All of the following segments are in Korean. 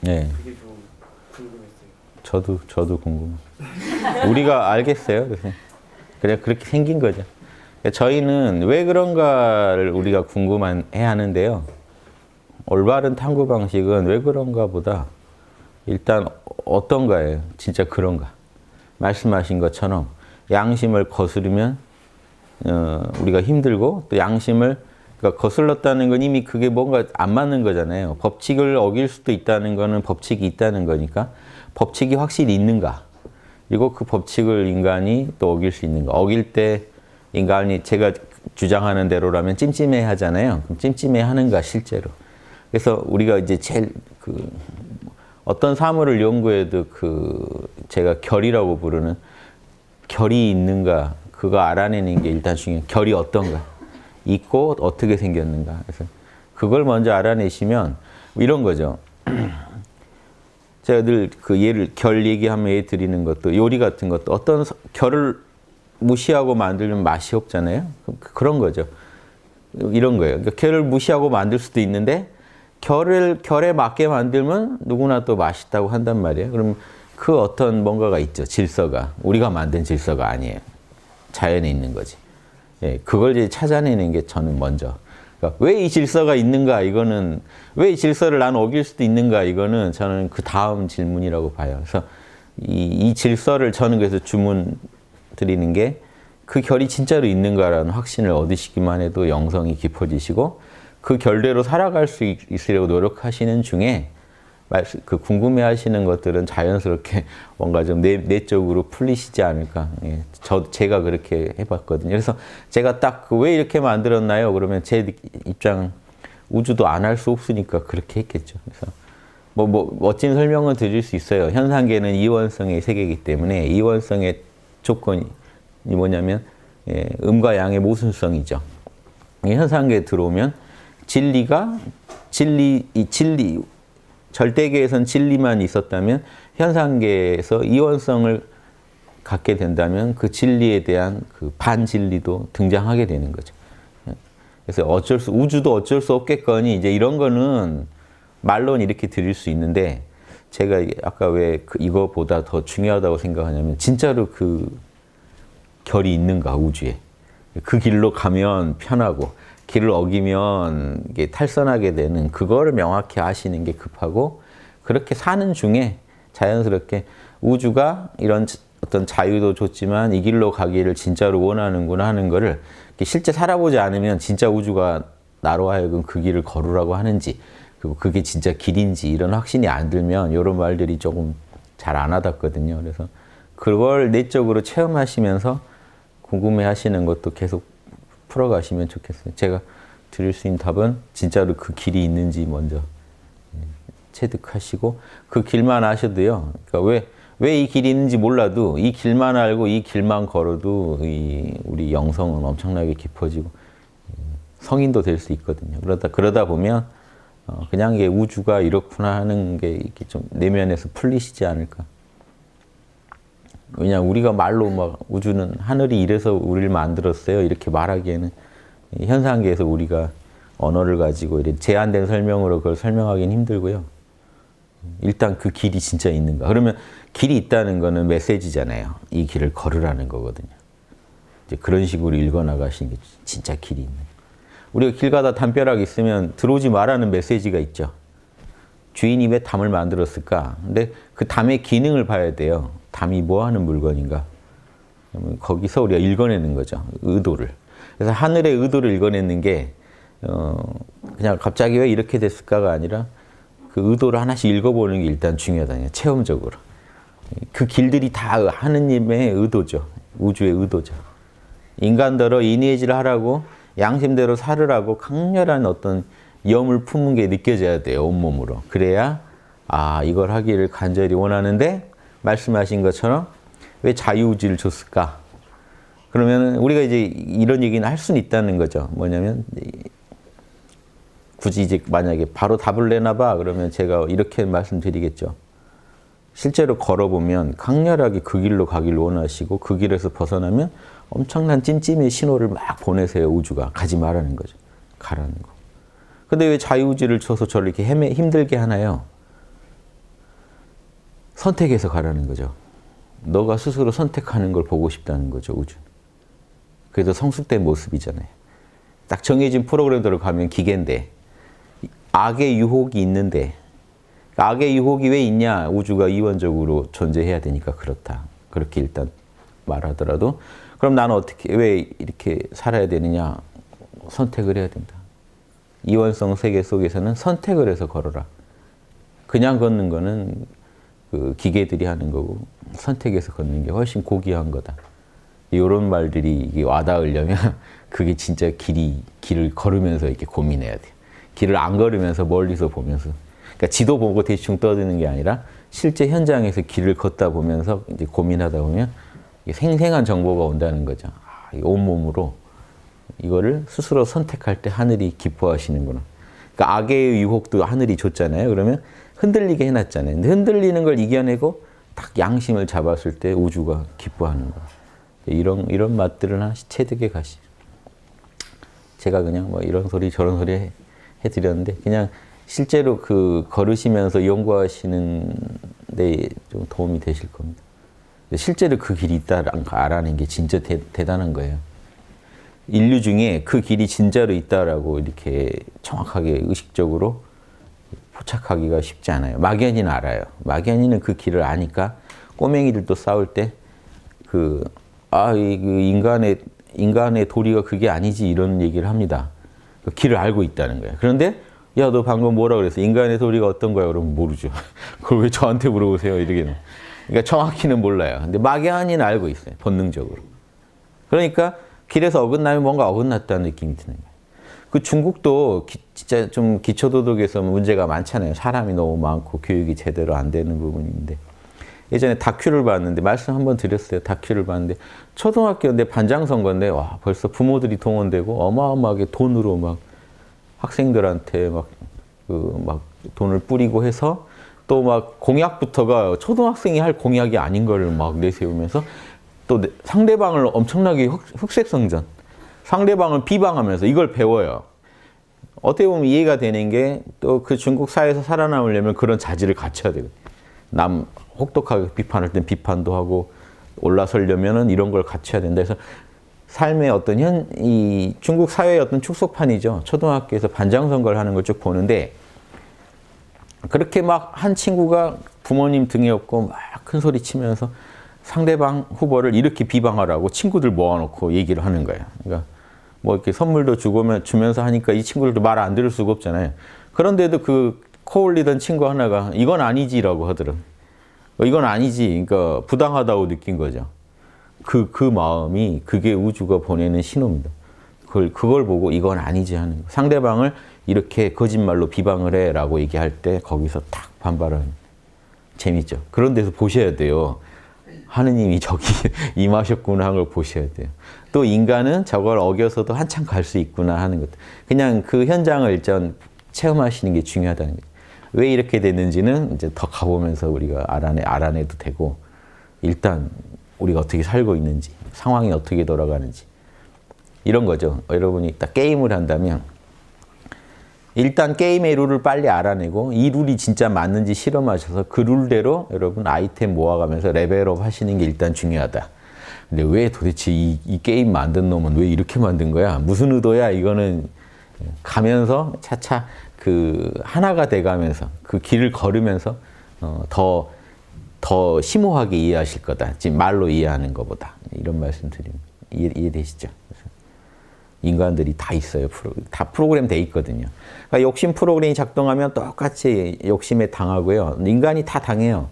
네. 그게 좀 궁금했어요. 저도 궁금해요. 우리가 알겠어요. 그래 그렇게 생긴 거죠. 저희는 왜 그런가를 우리가 궁금해 하는데요. 올바른 탐구 방식은 왜 그런가 보다 일단 어떤가예요. 진짜 그런가. 말씀하신 것처럼 양심을 거스르면 우리가 힘들고 또 양심을 그러니까 거슬렀다는 건 이미 그게 뭔가 안 맞는 거잖아요. 법칙을 어길 수도 있다는 거는 법칙이 있다는 거니까 법칙이 확실히 있는가. 그리고 그 법칙을 인간이 또 어길 수 있는가. 어길 때 인간이 제가 주장하는 대로라면 찜찜해 하잖아요. 그럼 찜찜해 하는가 실제로. 그래서 우리가 이제 제일 어떤 사물을 연구해도 제가 결이라고 부르는 결이 있는가 그거 알아내는 게 일단 중요해요. 결이 어떤가. 있고 어떻게 생겼는가. 그래서 그걸 먼저 알아내시면 이런 거죠. 제가 늘 예를 결 얘기하면 애 드리는 것도 요리 같은 것도 어떤 결을 무시하고 만들면 맛이 없잖아요. 그런 거죠. 이런 거예요. 그러니까 결을 무시하고 만들 수도 있는데 결에 맞게 만들면 누구나 또 맛있다고 한단 말이에요. 그럼 그 어떤 뭔가가 있죠. 질서가. 우리가 만든 질서가 아니에요. 자연에 있는 거지. 예, 그걸 이제 찾아내는 게 저는 먼저. 그러니까 왜 이 질서가 있는가? 이거는 왜 이 질서를 난 어길 수도 있는가? 이거는 저는 그 다음 질문이라고 봐요. 그래서 이 질서를 저는 그래서 주문 드리는 게 그 결이 진짜로 있는가라는 확신을 얻으시기만 해도 영성이 깊어지시고 그 결대로 살아갈 수 있으려고 노력하시는 중에 그 궁금해하시는 것들은 자연스럽게 뭔가 좀 내적으로 풀리시지 않을까. 예, 제가 그렇게 해봤거든요. 그래서 제가 딱 왜 이렇게 만들었나요? 그러면 제 입장 우주도 안 할 수 없으니까 그렇게 했겠죠. 그래서 멋진 설명은 드릴 수 있어요. 현상계는 이원성의 세계이기 때문에 이원성의 조건이 뭐냐면 음과 양의 모순성이죠. 현상계에 들어오면 진리 절대계에선 진리만 있었다면 현상계에서 이원성을 갖게 된다면 그 진리에 대한 그 반진리도 등장하게 되는 거죠. 그래서 우주도 어쩔 수 없겠거니 이제 이런 거는 말로는 이렇게 드릴 수 있는데 제가 아까 왜 이거보다 더 중요하다고 생각하냐면 진짜로 그 결이 있는가 우주에. 그 길로 가면 편하고 길을 어기면 이게 탈선하게 되는 그거를 명확히 아시는 게 급하고 그렇게 사는 중에 자연스럽게 우주가 이런 어떤 자유도 줬지만 이 길로 가기를 진짜로 원하는구나 하는 거를 실제 살아보지 않으면 진짜 우주가 나로 하여금 그 길을 걸으라고 하는지 그리고 그게 진짜 길인지 이런 확신이 안 들면 이런 말들이 조금 잘 안 와닿거든요. 그래서 그걸 내적으로 체험하시면서 궁금해 하시는 것도 계속 풀어가시면 좋겠어요. 제가 드릴 수 있는 답은 진짜로 그 길이 있는지 먼저 체득하시고 그 길만 아셔도요. 그러니까 왜 이 길이 있는지 몰라도 이 길만 알고 이 길만 걸어도 우리 영성은 엄청나게 깊어지고 성인도 될 수 있거든요. 그러다 보면 그냥 이게 우주가 이렇구나 하는 게 이렇게 좀 내면에서 풀리시지 않을까. 왜냐하면 우리가 말로 막 우주는 하늘이 이래서 우리를 만들었어요. 이렇게 말하기에는 현상계에서 우리가 언어를 가지고 이렇게 제한된 설명으로 그걸 설명하기는 힘들고요. 일단 그 길이 진짜 있는가. 그러면 길이 있다는 거는 메시지잖아요. 이 길을 걸으라는 거거든요. 이제 그런 식으로 읽어나가시는 게 진짜 길이 있는. 우리가 길 가다 담벼락 있으면 들어오지 말라는 메시지가 있죠. 주인이 왜 담을 만들었을까? 근데 그 담의 기능을 봐야 돼요. 담이 뭐 하는 물건인가? 거기서 우리가 읽어내는 거죠. 의도를. 그래서 하늘의 의도를 읽어내는 게 그냥 갑자기 왜 이렇게 됐을까가 아니라 그 의도를 하나씩 읽어보는 게 일단 중요하다. 체험적으로. 그 길들이 다 하느님의 의도죠. 우주의 의도죠. 인간대로 인의해지를 하라고 양심대로 살으라고 강렬한 어떤 염을 품은 게 느껴져야 돼요. 온몸으로. 그래야 이걸 하기를 간절히 원하는데 말씀하신 것처럼 왜 자유의지를 줬을까? 그러면 우리가 이제 이런 얘기는 할 수는 있다는 거죠. 뭐냐면 굳이 이제 만약에 바로 답을 내놔봐 그러면 제가 이렇게 말씀드리겠죠. 실제로 걸어보면 강렬하게 그 길로 가기를 원하시고 그 길에서 벗어나면 엄청난 찜찜의 신호를 막 보내세요. 우주가. 가지 말라는 거죠. 가라는 거. 근데 왜 자유의지를 줘서 저를 이렇게 힘들게 하나요? 선택해서 가라는 거죠. 너가 스스로 선택하는 걸 보고 싶다는 거죠, 우주. 그래서 성숙된 모습이잖아요. 딱 정해진 프로그램대로 가면 기계인데 악의 유혹이 있는데 악의 유혹이 왜 있냐? 우주가 이원적으로 존재해야 되니까 그렇다. 그렇게 일단 말하더라도 그럼 나는 어떻게 왜 이렇게 살아야 되느냐? 선택을 해야 된다. 이원성 세계 속에서는 선택을 해서 걸어라. 그냥 걷는 거는 그 기계들이 하는 거고 선택해서 걷는 게 훨씬 고귀한 거다. 이런 말들이 이게 와닿으려면 그게 진짜 길을 걸으면서 이렇게 고민해야 돼요. 길을 안 걸으면서 멀리서 보면서. 그러니까 지도 보고 대충 떠드는 게 아니라 실제 현장에서 길을 걷다 보면서 이제 고민하다 보면 생생한 정보가 온다는 거죠. 온몸으로 이거를 스스로 선택할 때 하늘이 기뻐하시는구나. 그러니까 악의 유혹도 하늘이 줬잖아요. 그러면 흔들리게 해놨잖아요. 근데 흔들리는 걸 이겨내고 딱 양심을 잡았을 때 우주가 기뻐하는 거야. 이런 맛들을 하나씩 체득해 가시죠. 제가 그냥 뭐 이런 소리 저런 소리 해드렸는데 그냥 실제로 그 걸으시면서 연구하시는 데 좀 도움이 되실 겁니다. 실제로 그 길이 있다는 거 알아낸 게 진짜 대단한 거예요. 인류 중에 그 길이 진짜로 있다라고 이렇게 정확하게 의식적으로 포착하기가 쉽지 않아요. 막연히는 알아요. 막연히는 그 길을 아니까 꼬맹이들도 싸울 때 인간의 도리가 그게 아니지 이런 얘기를 합니다. 그 길을 알고 있다는 거예요. 그런데 야, 너 방금 뭐라 그랬어? 인간의 도리가 어떤 거야? 그러면 모르죠. 그걸 왜 저한테 물어보세요? 이러게는. 그러니까 정확히는 몰라요. 근데 막연히는 알고 있어요. 본능적으로. 그러니까 길에서 어긋나면 뭔가 어긋났다는 느낌이 드는 거예요. 그 중국도 진짜 좀 기초도덕에서 문제가 많잖아요. 사람이 너무 많고 교육이 제대로 안 되는 부분인데. 예전에 다큐를 봤는데 말씀 한번 드렸어요. 다큐를 봤는데 초등학교인데 반장선거인데 와 벌써 부모들이 동원되고 어마어마하게 돈으로 막 학생들한테 막 돈을 뿌리고 해서 또 막 공약부터가 초등학생이 할 공약이 아닌 걸 막 내세우면서 또 상대방을 엄청나게 흑색성전, 상대방을 비방하면서 이걸 배워요. 어떻게 보면 이해가 되는 게 또 그 중국 사회에서 살아남으려면 그런 자질을 갖춰야 돼요. 남 혹독하게 비판할 땐 비판도 하고 올라서려면은 이런 걸 갖춰야 된다. 그래서 삶의 어떤 이 중국 사회의 어떤 축소판이죠. 초등학교에서 반장 선거를 하는 걸 쭉 보는데 그렇게 막 한 친구가 부모님 등에 업고 막 큰 소리 치면서 상대방 후보를 이렇게 비방하라고 친구들 모아놓고 얘기를 하는 거예요. 그러니까 뭐 이렇게 선물도 주면서 하니까 이 친구들도 말 안 들을 수가 없잖아요. 그런데도 그 코올리던 친구 하나가 이건 아니지라고 하더라고요. 이건 아니지. 그러니까 부당하다고 느낀 거죠. 그 마음이 그게 우주가 보내는 신호입니다. 그걸 보고 이건 아니지 하는 거. 상대방을 이렇게 거짓말로 비방을 해라고 얘기할 때 거기서 탁 반발하는. 재밌죠. 그런 데서 보셔야 돼요. 하느님이 저기 임하셨구나 하는 걸 보셔야 돼요. 또 인간은 저걸 어겨서도 한참 갈 수 있구나 하는 것. 그냥 그 현장을 일단 체험하시는 게 중요하다는 거예요. 왜 이렇게 됐는지는 이제 더 가보면서 우리가 알아내도 되고 일단 우리가 어떻게 살고 있는지, 상황이 어떻게 돌아가는지 이런 거죠. 여러분이 딱 게임을 한다면 일단 게임의 룰을 빨리 알아내고 이 룰이 진짜 맞는지 실험하셔서 그 룰대로 여러분 아이템 모아가면서 레벨업 하시는 게 일단 중요하다. 근데 왜 도대체 이 게임 만든 놈은 왜 이렇게 만든 거야? 무슨 의도야? 이거는 가면서 차차 그 하나가 돼가면서 그 길을 걸으면서 더 심오하게 이해하실 거다. 지금 말로 이해하는 것보다. 이런 말씀 드립니다. 이해되시죠? 인간들이 다 있어요. 다 프로그램 돼 있거든요. 그러니까 욕심 프로그램이 작동하면 똑같이 욕심에 당하고요. 인간이 다 당해요.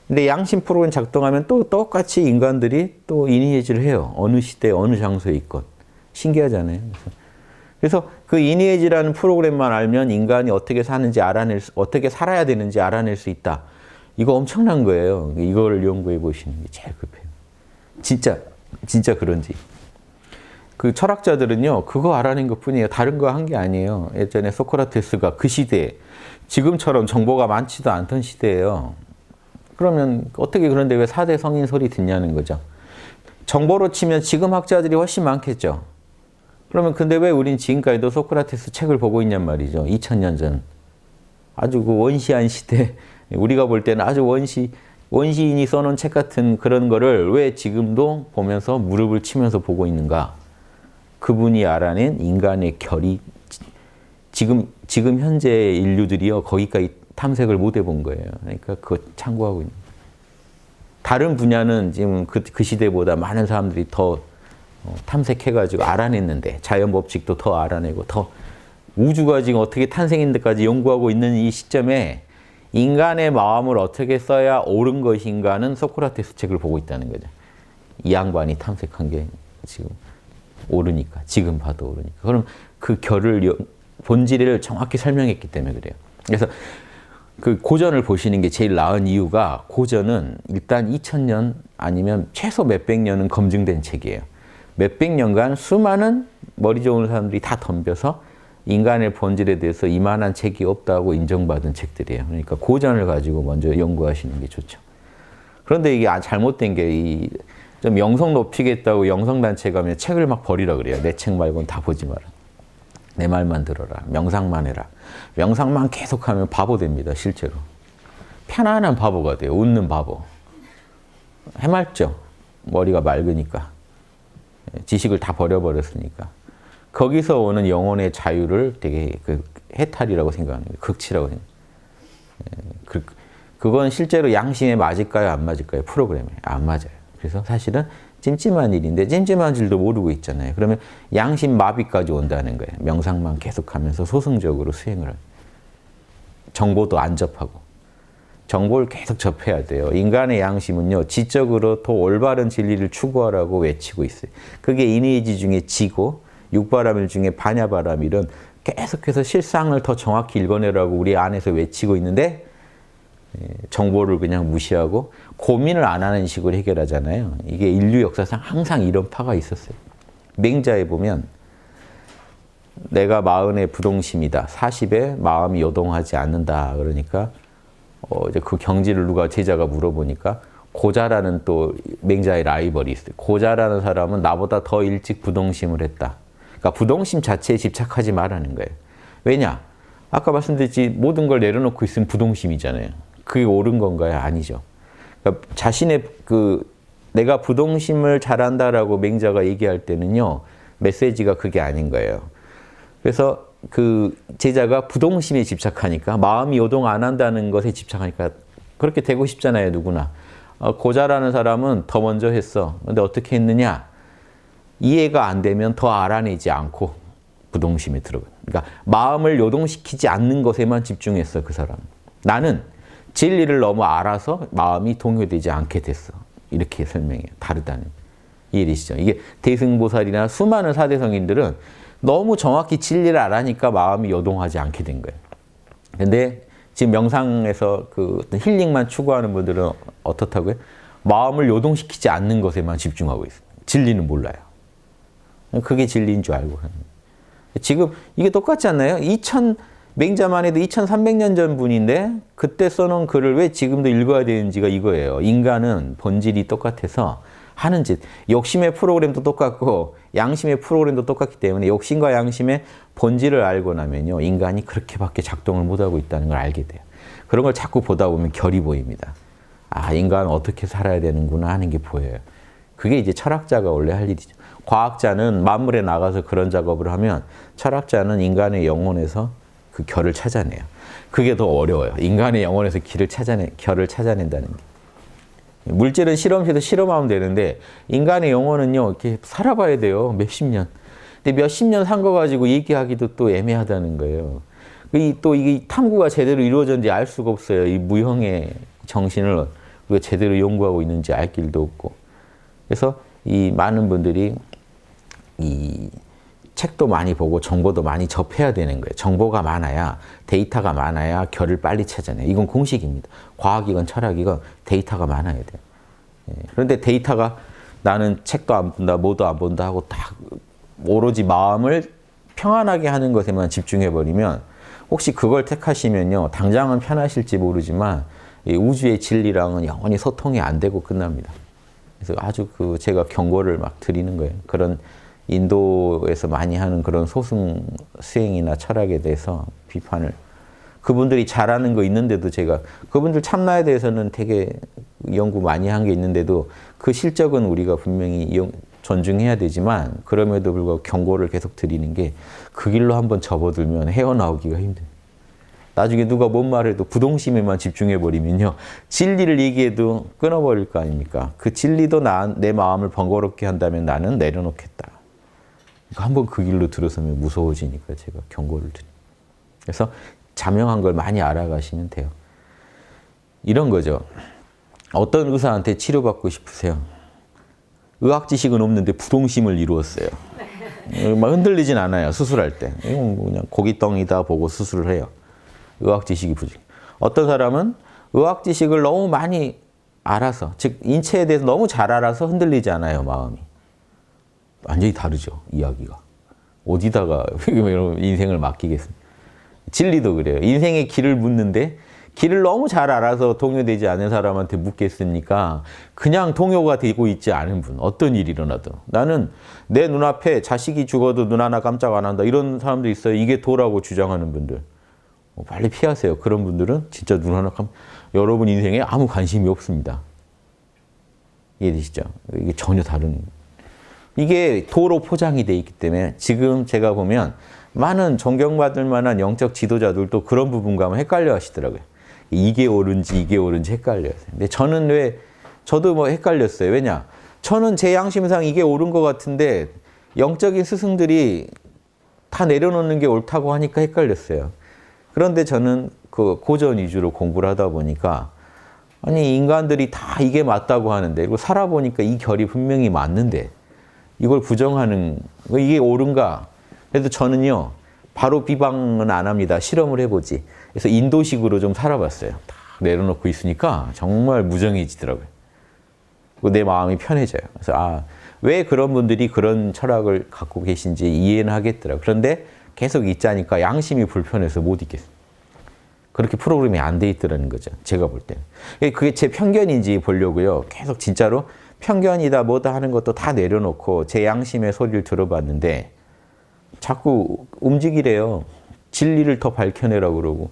근데 양심 프로그램 작동하면 또 똑같이 인간들이 또 이니에이지를 해요. 어느 시대, 어느 장소에 있건. 신기하잖아요. 그래서 그 이니에이지라는 프로그램만 알면 인간이 어떻게 사는지 어떻게 살아야 되는지 알아낼 수 있다. 이거 엄청난 거예요. 이걸 연구해 보시는 게 제일 급해요. 진짜 그런지. 그 철학자들은요, 그거 알아낸 것 뿐이에요. 다른 거 한 게 아니에요. 예전에 소크라테스가 그 시대에, 지금처럼 정보가 많지도 않던 시대예요. 그러면 어떻게 그런데 왜 4대 성인 소리 듣냐는 거죠. 정보로 치면 지금 학자들이 훨씬 많겠죠. 그러면 근데 왜 우린 지금까지도 소크라테스 책을 보고 있냔 말이죠. 2000년 전. 아주 그 원시한 시대 우리가 볼 때는 아주 원시인이 써놓은 책 같은 그런 거를 왜 지금도 보면서 무릎을 치면서 보고 있는가? 그분이 알아낸 인간의 결이 지금 현재 인류들이요 거기까지 탐색을 못 해본 거예요. 그러니까 그거 참고하고 있는. 다른 분야는 지금 그 시대보다 많은 사람들이 더 탐색해가지고 알아냈는데 자연 법칙도 더 알아내고 더 우주가 지금 어떻게 탄생인데까지 연구하고 있는 이 시점에 인간의 마음을 어떻게 써야 옳은 것인가는 소크라테스 책을 보고 있다는 거죠. 이 양반이 탐색한 게 지금 옳으니까, 지금 봐도 옳으니까. 그럼 그 결을 본질을 정확히 설명했기 때문에 그래요. 그래서 그 고전을 보시는 게 제일 나은 이유가 고전은 일단 2000년 아니면 최소 몇백 년은 검증된 책이에요. 몇백 년간 수많은 머리 좋은 사람들이 다 덤벼서 인간의 본질에 대해서 이만한 책이 없다고 인정받은 책들이에요. 그러니까 고전을 가지고 먼저 연구하시는 게 좋죠. 그런데 이게 잘못된 게 좀 영성 높이겠다고 영성단체 가면 책을 막 버리라 그래요. 내 책 말고는 다 보지 마라. 내 말만 들어라. 명상만 해라. 명상만 계속하면 바보 됩니다. 실제로. 편안한 바보가 돼요. 웃는 바보. 해맑죠. 머리가 맑으니까. 지식을 다 버려버렸으니까. 거기서 오는 영혼의 자유를 되게 해탈이라고 생각하는 거예요. 극치라고 생각해요. 그건 실제로 양심에 맞을까요? 안 맞을까요? 프로그램에. 안 맞아요. 그래서 사실은 찜찜한 일인데 찜찜한 줄도 모르고 있잖아요. 그러면 양심 마비까지 온다는 거예요. 명상만 계속하면서 소승적으로 수행을 해요. 정보도 안 접하고. 정보를 계속 접해야 돼요. 인간의 양심은요. 지적으로 더 올바른 진리를 추구하라고 외치고 있어요. 그게 인의지 중에 지고 육바라밀 중에 반야바라밀은 계속해서 실상을 더 정확히 읽어내라고 우리 안에서 외치고 있는데 정보를 그냥 무시하고 고민을 안 하는 식으로 해결하잖아요. 이게 인류 역사상 항상 이런 파가 있었어요. 맹자에 보면 내가 40에 부동심이다. 40에 마음이 요동하지 않는다. 그러니까 이제 그 경지를 누가 제자가 물어보니까 고자라는 또 맹자의 라이벌이 있어요. 고자라는 사람은 나보다 더 일찍 부동심을 했다. 그러니까 부동심 자체에 집착하지 말라는 거예요. 왜냐? 아까 말씀드렸지 모든 걸 내려놓고 있으면 부동심이잖아요. 그게 옳은 건가요? 아니죠. 그러니까 자신의 내가 부동심을 잘한다라고 맹자가 얘기할 때는요. 메시지가 그게 아닌 거예요. 그래서 그 제자가 부동심에 집착하니까 마음이 요동 안 한다는 것에 집착하니까 그렇게 되고 싶잖아요. 누구나. 고자라는 사람은 더 먼저 했어. 근데 어떻게 했느냐? 이해가 안 되면 더 알아내지 않고 부동심에 들어가. 그러니까 마음을 요동시키지 않는 것에만 집중했어. 그 사람은. 나는 진리를 너무 알아서 마음이 동요되지 않게 됐어. 이렇게 설명해요. 다르다는. 이해되시죠? 이게 대승보살이나 수많은 사대성인들은 너무 정확히 진리를 알아니까 마음이 요동하지 않게 된 거예요. 근데 지금 명상에서 힐링만 추구하는 분들은 어떻다고요? 마음을 요동시키지 않는 것에만 집중하고 있어요. 진리는 몰라요. 그게 진리인 줄 알고 하는 거예요. 지금 이게 똑같지 않나요? 맹자만 해도 2300년 전 분인데 그때 써놓은 글을 왜 지금도 읽어야 되는지가 이거예요. 인간은 본질이 똑같아서 하는 짓, 욕심의 프로그램도 똑같고 양심의 프로그램도 똑같기 때문에 욕심과 양심의 본질을 알고 나면요. 인간이 그렇게밖에 작동을 못하고 있다는 걸 알게 돼요. 그런 걸 자꾸 보다 보면 결이 보입니다. 아, 인간은 어떻게 살아야 되는구나 하는 게 보여요. 그게 이제 철학자가 원래 할 일이죠. 과학자는 만물에 나가서 그런 작업을 하면 철학자는 인간의 영혼에서 그 결을 찾아내요. 그게 더 어려워요. 인간의 영혼에서 결을 찾아낸다는 게. 물질은 실험실에서 실험하면 되는데 인간의 영혼은요. 이렇게 살아봐야 돼요. 몇십 년. 근데 몇십 년 산 거 가지고 얘기하기도 또 애매하다는 거예요. 또 이게 탐구가 제대로 이루어졌는지 알 수가 없어요. 이 무형의 정신을 우리가 제대로 연구하고 있는지 알 길도 없고. 그래서 이 많은 분들이 이 책도 많이 보고 정보도 많이 접해야 되는 거예요. 정보가 많아야, 데이터가 많아야 결을 빨리 찾아내요. 이건 공식입니다. 과학이건 철학이건 데이터가 많아야 돼요. 그런데 데이터가 나는 책도 안 본다, 뭐도 안 본다 하고 딱 오로지 마음을 평안하게 하는 것에만 집중해버리면 혹시 그걸 택하시면요. 당장은 편하실지 모르지만 이 우주의 진리랑은 영원히 소통이 안 되고 끝납니다. 그래서 아주 제가 경고를 막 드리는 거예요. 그런 인도에서 많이 하는 그런 소승 수행이나 철학에 대해서 비판을 그분들이 잘하는 거 있는데도 제가 그분들 참나에 대해서는 되게 연구 많이 한 게 있는데도 그 실적은 우리가 분명히 존중해야 되지만 그럼에도 불구하고 경고를 계속 드리는 게 그 길로 한번 접어들면 헤어나오기가 힘들어요. 나중에 누가 뭔 말해도 부동심에만 집중해버리면요. 진리를 얘기해도 끊어버릴 거 아닙니까? 그 진리도 내 마음을 번거롭게 한다면 나는 내려놓겠다. 그러니까 한번 그 길로 들어서면 무서워지니까 제가 경고를 드립니다. 그래서 자명한 걸 많이 알아가시면 돼요. 이런 거죠. 어떤 의사한테 치료받고 싶으세요? 의학 지식은 없는데 부동심을 이루었어요. 막 흔들리진 않아요. 수술할 때. 이건 뭐 그냥 고깃덩이다 보고 수술을 해요. 의학 지식이 부족. 어떤 사람은 의학 지식을 너무 많이 알아서, 즉 인체에 대해서 너무 잘 알아서 흔들리지 않아요, 마음이. 완전히 다르죠, 이야기가. 어디다가 인생을 맡기겠습니까? 진리도 그래요. 인생의 길을 묻는데 길을 너무 잘 알아서 동요되지 않은 사람한테 묻겠습니까? 그냥 동요가 되고 있지 않은 분, 어떤 일이 일어나도. 나는 내 눈앞에 자식이 죽어도 눈 하나 깜짝 안 한다. 이런 사람도 있어요. 이게 도라고 주장하는 분들. 빨리 피하세요. 그런 분들은 진짜 눈 하나 여러분 인생에 아무 관심이 없습니다. 이해되시죠? 이게 전혀 다른. 이게 도로 포장이 돼 있기 때문에 지금 제가 보면 많은 존경받을 만한 영적 지도자들도 그런 부분과는 헷갈려 하시더라고요. 이게 옳은지 헷갈려요. 근데 저는 저도 뭐 헷갈렸어요. 왜냐? 저는 제 양심상 이게 옳은 것 같은데 영적인 스승들이 다 내려놓는 게 옳다고 하니까 헷갈렸어요. 그런데 저는 그 고전 위주로 공부를 하다 보니까 아니 인간들이 다 이게 맞다고 하는데 그리고 살아보니까 이 결이 분명히 맞는데 이걸 부정하는 이게 옳은가? 그래도 저는요 바로 비방은 안 합니다. 실험을 해보지. 그래서 인도식으로 좀 살아봤어요. 다 내려놓고 있으니까 정말 무정해지더라고요. 내 마음이 편해져요. 그래서 왜 그런 분들이 그런 철학을 갖고 계신지 이해는 하겠더라고요. 그런데 계속 있자니까 양심이 불편해서 못 있겠어요. 그렇게 프로그램이 안 돼 있더라는 거죠. 제가 볼 때는. 그게 제 편견인지 보려고요. 계속 진짜로 편견이다 뭐다 하는 것도 다 내려놓고 제 양심의 소리를 들어봤는데 자꾸 움직이래요. 진리를 더 밝혀내라고 그러고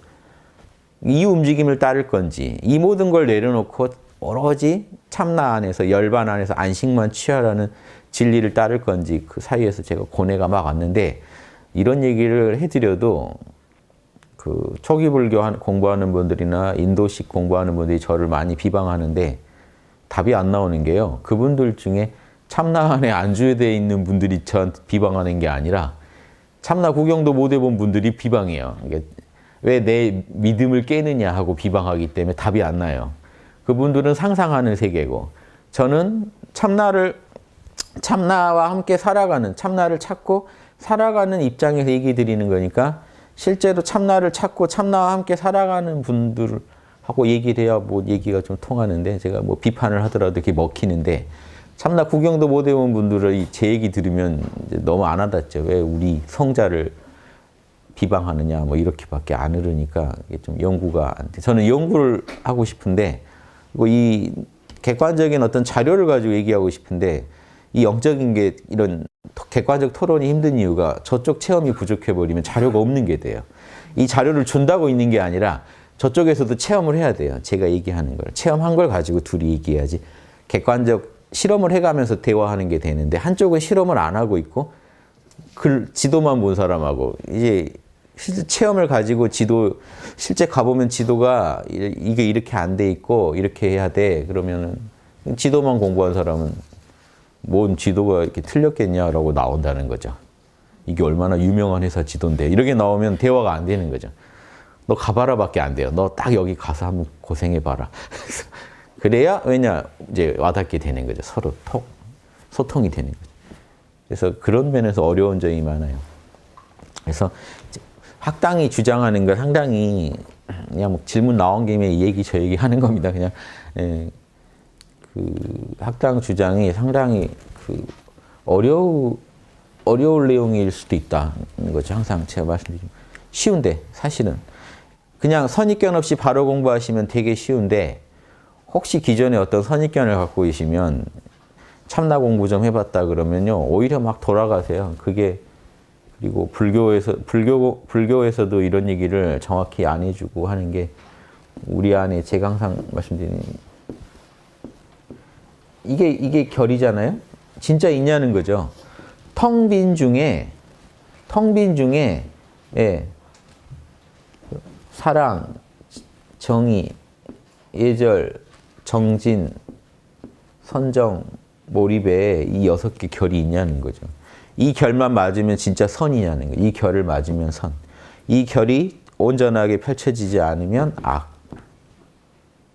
이 움직임을 따를 건지 이 모든 걸 내려놓고 오로지 참나 안에서 열반 안에서 안식만 취하라는 진리를 따를 건지 그 사이에서 제가 고뇌가 막 왔는데 이런 얘기를 해드려도 그 초기 불교 공부하는 분들이나 인도식 공부하는 분들이 저를 많이 비방하는데 답이 안 나오는 게요. 그분들 중에 참나 안에 안주되어 있는 분들이 저한테 비방하는 게 아니라 참나 구경도 못 해본 분들이 비방해요. 왜 내 믿음을 깨느냐 하고 비방하기 때문에 답이 안 나요. 그분들은 상상하는 세계고 저는 참나와 함께 살아가는 참나를 찾고 살아가는 입장에서 얘기 드리는 거니까 실제로 참나를 찾고 참나와 함께 살아가는 분들하고 얘기를 해야 뭐 얘기가 좀 통하는데 제가 뭐 비판을 하더라도 이렇게 먹히는데 참나 구경도 못 해본 분들이 제 얘기 들으면 이제 너무 안 와닿죠. 왜 우리 성자를 비방하느냐 뭐 이렇게밖에 안 흐르니까 이게 좀 연구가 안 돼. 저는 연구를 하고 싶은데 이 객관적인 어떤 자료를 가지고 얘기하고 싶은데 이 영적인 게 이런 객관적 토론이 힘든 이유가 저쪽 체험이 부족해버리면 자료가 없는 게 돼요. 이 자료를 준다고 있는 게 아니라 저쪽에서도 체험을 해야 돼요. 제가 얘기하는 걸. 체험한 걸 가지고 둘이 얘기해야지 객관적 실험을 해가면서 대화하는 게 되는데 한쪽은 실험을 안 하고 있고 지도만 본 사람하고 이제 실제 체험을 가지고 실제 가보면 지도가 이게 이렇게 안 돼 있고 이렇게 해야 돼. 그러면은 지도만 공부한 사람은 뭔 지도가 이렇게 틀렸겠냐라고 나온다는 거죠. 이게 얼마나 유명한 회사 지도인데 이렇게 나오면 대화가 안 되는 거죠. 너 가봐라밖에 안 돼요. 너 딱 여기 가서 한번 고생해봐라. 그래야 왜냐 이제 와닿게 되는 거죠. 서로 소통이 되는 거죠. 그래서 그런 면에서 어려운 점이 많아요. 그래서 학당이 주장하는 건 상당히 그냥 뭐 질문 나온 김에 이 얘기 저 얘기 하는 겁니다. 그냥 그 학당 주장이 상당히 어려울 내용일 수도 있다는 거죠. 항상 제가 말씀드리면 쉬운데 사실은 그냥 선입견 없이 바로 공부하시면 되게 쉬운데 혹시 기존에 어떤 선입견을 갖고 계시면 참나 공부 좀 해봤다 그러면요 오히려 막 돌아가세요. 그게 그리고 불교에서도 이런 얘기를 정확히 안 해주고 하는 게 우리 안에 제가 항상 말씀드리는 이게 결이잖아요. 진짜 있냐는 거죠. 텅 빈 중에 예, 사랑, 정의, 예절, 정진, 선정, 몰입에 이 6개 결이 있냐는 거죠. 이 결만 맞으면 진짜 선이냐는 거예요. 이 결을 맞으면 선. 이 결이 온전하게 펼쳐지지 않으면 악.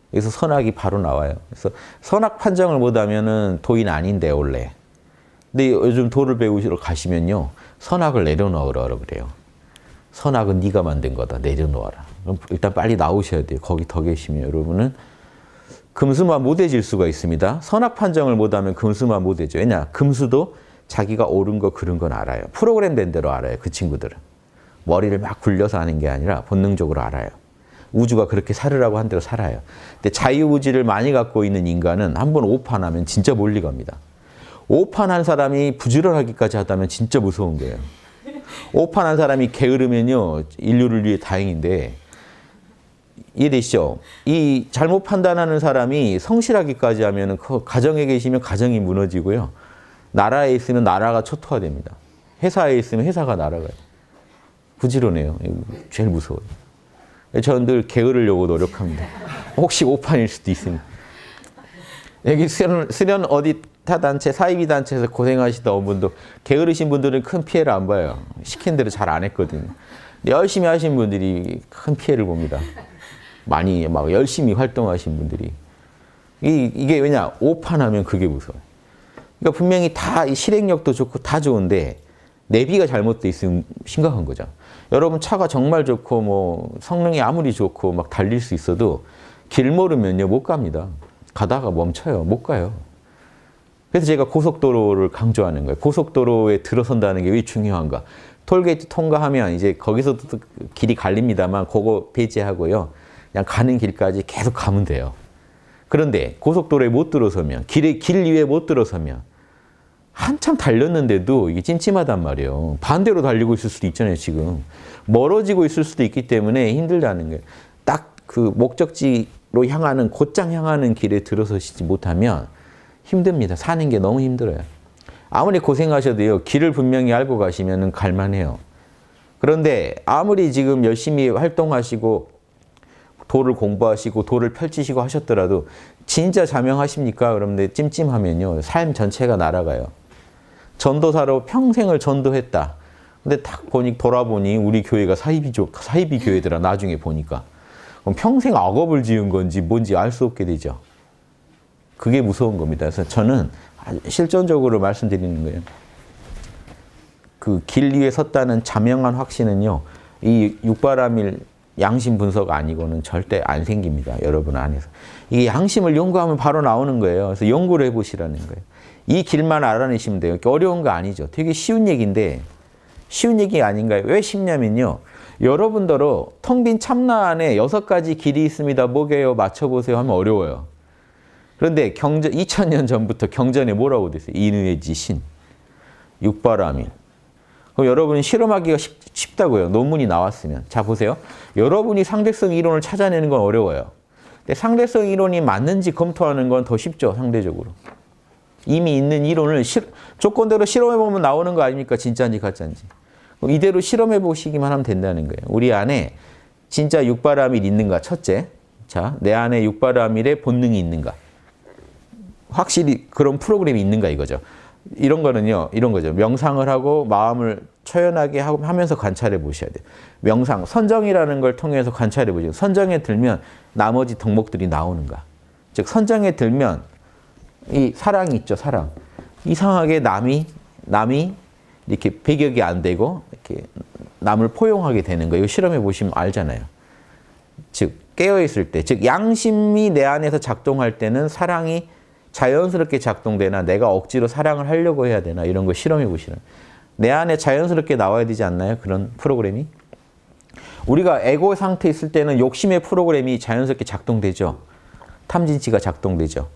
그래서 선악이 바로 나와요. 그래서 선악 판정을 못하면은 도인 아닌데 원래. 근데 요즘 도를 배우시러 가시면요, 선악을 내려놓으라 그래요. 선악은 네가 만든 거다. 내려놓아라. 그럼 일단 빨리 나오셔야 돼요. 거기 더 계시면 여러분은 금수만 못해질 수가 있습니다. 선악 판정을 못하면 금수만 못해져. 왜냐? 금수도 자기가 옳은 거 그른 건 알아요. 프로그램 된 대로 알아요. 그 친구들은. 머리를 막 굴려서 하는 게 아니라 본능적으로 알아요. 우주가 그렇게 살으라고 한 대로 살아요. 근데 자유의지를 많이 갖고 있는 인간은 한번 오판하면 진짜 몰리 갑니다. 오판한 사람이 부지런하기까지 하다면 진짜 무서운 거예요. 오판한 사람이 게으르면요, 인류를 위해 다행인데, 이해되시죠? 이 잘못 판단하는 사람이 성실하기까지 하면 그 가정에 계시면 가정이 무너지고요. 나라에 있으면 나라가 초토화됩니다. 회사에 있으면 회사가 날아가요. 부지런해요. 제일 무서워요. 저는 늘 게으르려고 노력합니다. 혹시 오판일 수도 있으니. 여기 수련 어디 타 단체, 사이비 단체에서 고생하시던 분도 게으르신 분들은 큰 피해를 안 봐요. 시킨 대로 잘 안 했거든요. 열심히 하신 분들이 큰 피해를 봅니다. 많이 막 열심히 활동하신 분들이. 이게 왜냐? 오판하면 그게 무서워요. 그러니까 분명히 다 실행력도 좋고 다 좋은데 내비가 잘못돼 있으면 심각한 거죠. 여러분 차가 정말 좋고 뭐 성능이 아무리 좋고 막 달릴 수 있어도 길 모르면요 못 갑니다. 가다가 멈춰요. 못 가요. 그래서 제가 고속도로를 강조하는 거예요. 고속도로에 들어선다는 게 왜 중요한가? 톨게이트 통과하면 이제 거기서도 길이 갈립니다만 그거 배제하고요. 그냥 가는 길까지 계속 가면 돼요. 그런데 고속도로에 못 들어서면, 길 위에 못 들어서면 한참 달렸는데도 이게 찜찜하단 말이에요. 반대로 달리고 있을 수도 있잖아요, 지금. 멀어지고 있을 수도 있기 때문에 힘들다는 거예요. 딱 그 목적지로 향하는, 곧장 향하는 길에 들어서시지 못하면 힘듭니다. 사는 게 너무 힘들어요. 아무리 고생하셔도요, 길을 분명히 알고 가시면 갈만해요. 그런데 아무리 지금 열심히 활동하시고 도를 공부하시고 도를 펼치시고 하셨더라도 진짜 자명하십니까? 그런데 찜찜하면요, 삶 전체가 날아가요. 전도사로 평생을 전도했다. 근데 딱 돌아보니 우리 교회가 사이비 교회더라. 나중에 보니까. 그럼 평생 악업을 지은 건지 뭔지 알 수 없게 되죠. 그게 무서운 겁니다. 그래서 저는 실전적으로 말씀드리는 거예요. 그 길 위에 섰다는 자명한 확신은요, 이 육바라밀 양심 분석 아니고는 절대 안 생깁니다. 여러분 안에서. 이 양심을 연구하면 바로 나오는 거예요. 그래서 연구를 해보시라는 거예요. 이 길만 알아내시면 돼요. 어려운 거 아니죠. 되게 쉬운 얘기인데 쉬운 얘기 아닌가요? 왜 쉽냐면요. 여러분들로 텅 빈 참나 안에 6가지 길이 있습니다. 뭐게요? 맞춰보세요 하면 어려워요. 그런데 2000년 전부터 경전에 뭐라고 됐어요? 인의지신, 육바라밀. 그럼 여러분이 실험하기가 쉽다고요. 논문이 나왔으면. 자, 보세요. 여러분이 상대성 이론을 찾아내는 건 어려워요. 근데 상대성 이론이 맞는지 검토하는 건 더 쉽죠, 상대적으로. 이미 있는 이론을 조건대로 실험해보면 나오는 거 아닙니까? 진짜인지 가짜인지. 그럼 이대로 실험해보시기만 하면 된다는 거예요. 우리 안에 진짜 육바라밀 있는가? 첫째. 자, 내 안에 육바라밀의 본능이 있는가? 확실히 그런 프로그램이 있는가 이거죠. 이런 거는요, 이런 거죠. 명상을 하고 마음을 초연하게 하면서 관찰해 보셔야 돼요. 명상, 선정이라는 걸 통해서 관찰해 보죠. 선정에 들면 나머지 덕목들이 나오는가. 즉, 선정에 들면 이 사랑이 있죠, 사랑. 이상하게 남이 이렇게 배격이 안 되고 이렇게 남을 포용하게 되는 거예요. 이거 실험해 보시면 알잖아요. 즉, 깨어있을 때, 즉, 양심이 내 안에서 작동할 때는 사랑이 자연스럽게 작동되나 내가 억지로 사랑을 하려고 해야 되나 이런 거 실험해 보시는. 내 안에 자연스럽게 나와야 되지 않나요? 그런 프로그램이. 우리가 에고 상태에 있을 때는 욕심의 프로그램이 자연스럽게 작동되죠. 탐진치가 작동되죠.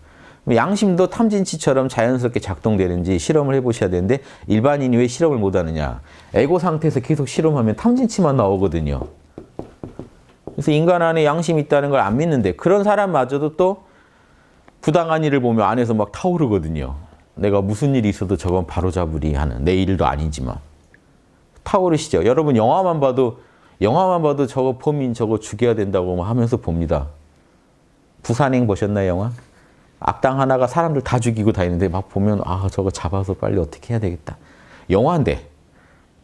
양심도 탐진치처럼 자연스럽게 작동되는지 실험을 해보셔야 되는데 일반인이 왜 실험을 못하느냐. 에고 상태에서 계속 실험하면 탐진치만 나오거든요. 그래서 인간 안에 양심이 있다는 걸 안 믿는데 그런 사람마저도 또 부당한 일을 보면 안에서 막 타오르거든요. 내가 무슨 일이 있어도 저건 바로잡으리 하는 내 일도 아니지만 타오르시죠. 여러분 영화만 봐도 저거 범인 저거 죽여야 된다고 하면서 봅니다. 부산행 보셨나요, 영화? 악당 하나가 사람들 다 죽이고 다니는데 막 보면 아 저거 잡아서 빨리 어떻게 해야 되겠다. 영화인데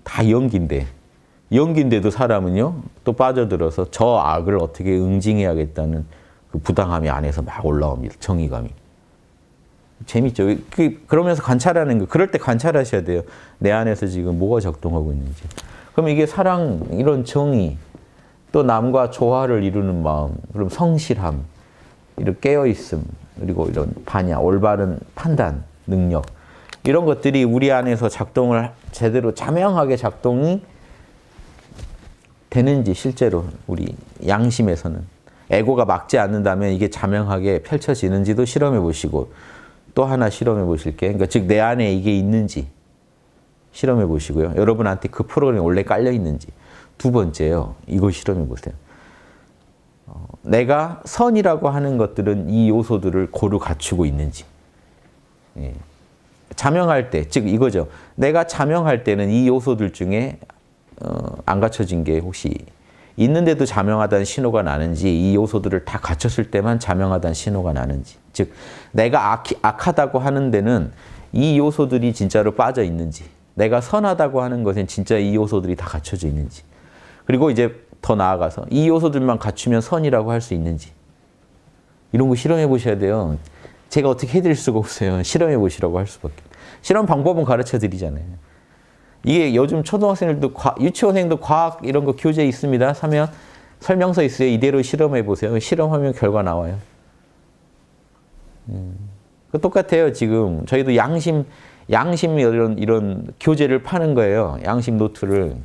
다 연기인데도 사람은요 또 빠져들어서 저 악을 어떻게 응징해야겠다는 그 부당함이 안에서 막 올라옵니다. 정의감이. 재밌죠. 그러면서 관찰하는 거. 그럴 때 관찰하셔야 돼요. 내 안에서 지금 뭐가 작동하고 있는지. 그럼 이게 사랑, 이런 정의, 또 남과 조화를 이루는 마음, 그럼 성실함, 이런 깨어있음, 그리고 이런 반야, 올바른 판단, 능력 이런 것들이 우리 안에서 작동을 제대로 자명하게 작동이 되는지 실제로 우리 양심에서는 에고가 막지 않는다면 이게 자명하게 펼쳐지는지도 실험해 보시고 또 하나 실험해 보실 게 그러니까 즉 내 안에 이게 있는지 실험해 보시고요. 여러분한테 그 프로그램이 원래 깔려 있는지. 두 번째요. 이거 실험해 보세요. 내가 선이라고 하는 것들은 이 요소들을 고루 갖추고 있는지. 예. 자명할 때, 즉 이거죠. 내가 자명할 때는 이 요소들 중에 안 갖춰진 게 혹시 있는데도 자명하다는 신호가 나는지 이 요소들을 다 갖췄을 때만 자명하다는 신호가 나는지. 즉 내가 악하다고 하는 데는 이 요소들이 진짜로 빠져 있는지 내가 선하다고 하는 것은 진짜 이 요소들이 다 갖춰져 있는지 그리고 이제 더 나아가서 이 요소들만 갖추면 선이라고 할 수 있는지 이런 거 실험해 보셔야 돼요. 제가 어떻게 해드릴 수가 없어요. 실험해 보시라고 할 수밖에. 실험 방법은 가르쳐 드리잖아요. 이게 요즘 초등학생들도 유치원생도 과학 이런 거 교재 있습니다. 사면 설명서 있어요. 이대로 실험해 보세요. 실험하면 결과 나와요. 똑같아요. 지금 저희도 양심 이런 교재를 파는 거예요. 양심 노트를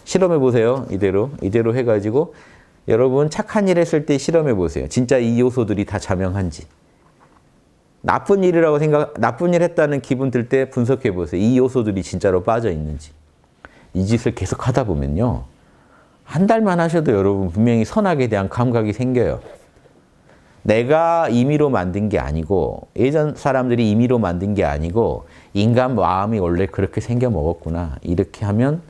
실험해 보세요. 이대로 해가지고 여러분 착한 일 했을 때 실험해 보세요. 진짜 이 요소들이 다 자명한지. 나쁜 일 했다는 기분 들 때 분석해 보세요. 이 요소들이 진짜로 빠져 있는지. 이 짓을 계속 하다 보면요. 한 달만 하셔도 여러분 분명히 선악에 대한 감각이 생겨요. 내가 임의로 만든 게 아니고 예전 사람들이 임의로 만든 게 아니고 인간 마음이 원래 그렇게 생겨 먹었구나. 이렇게 하면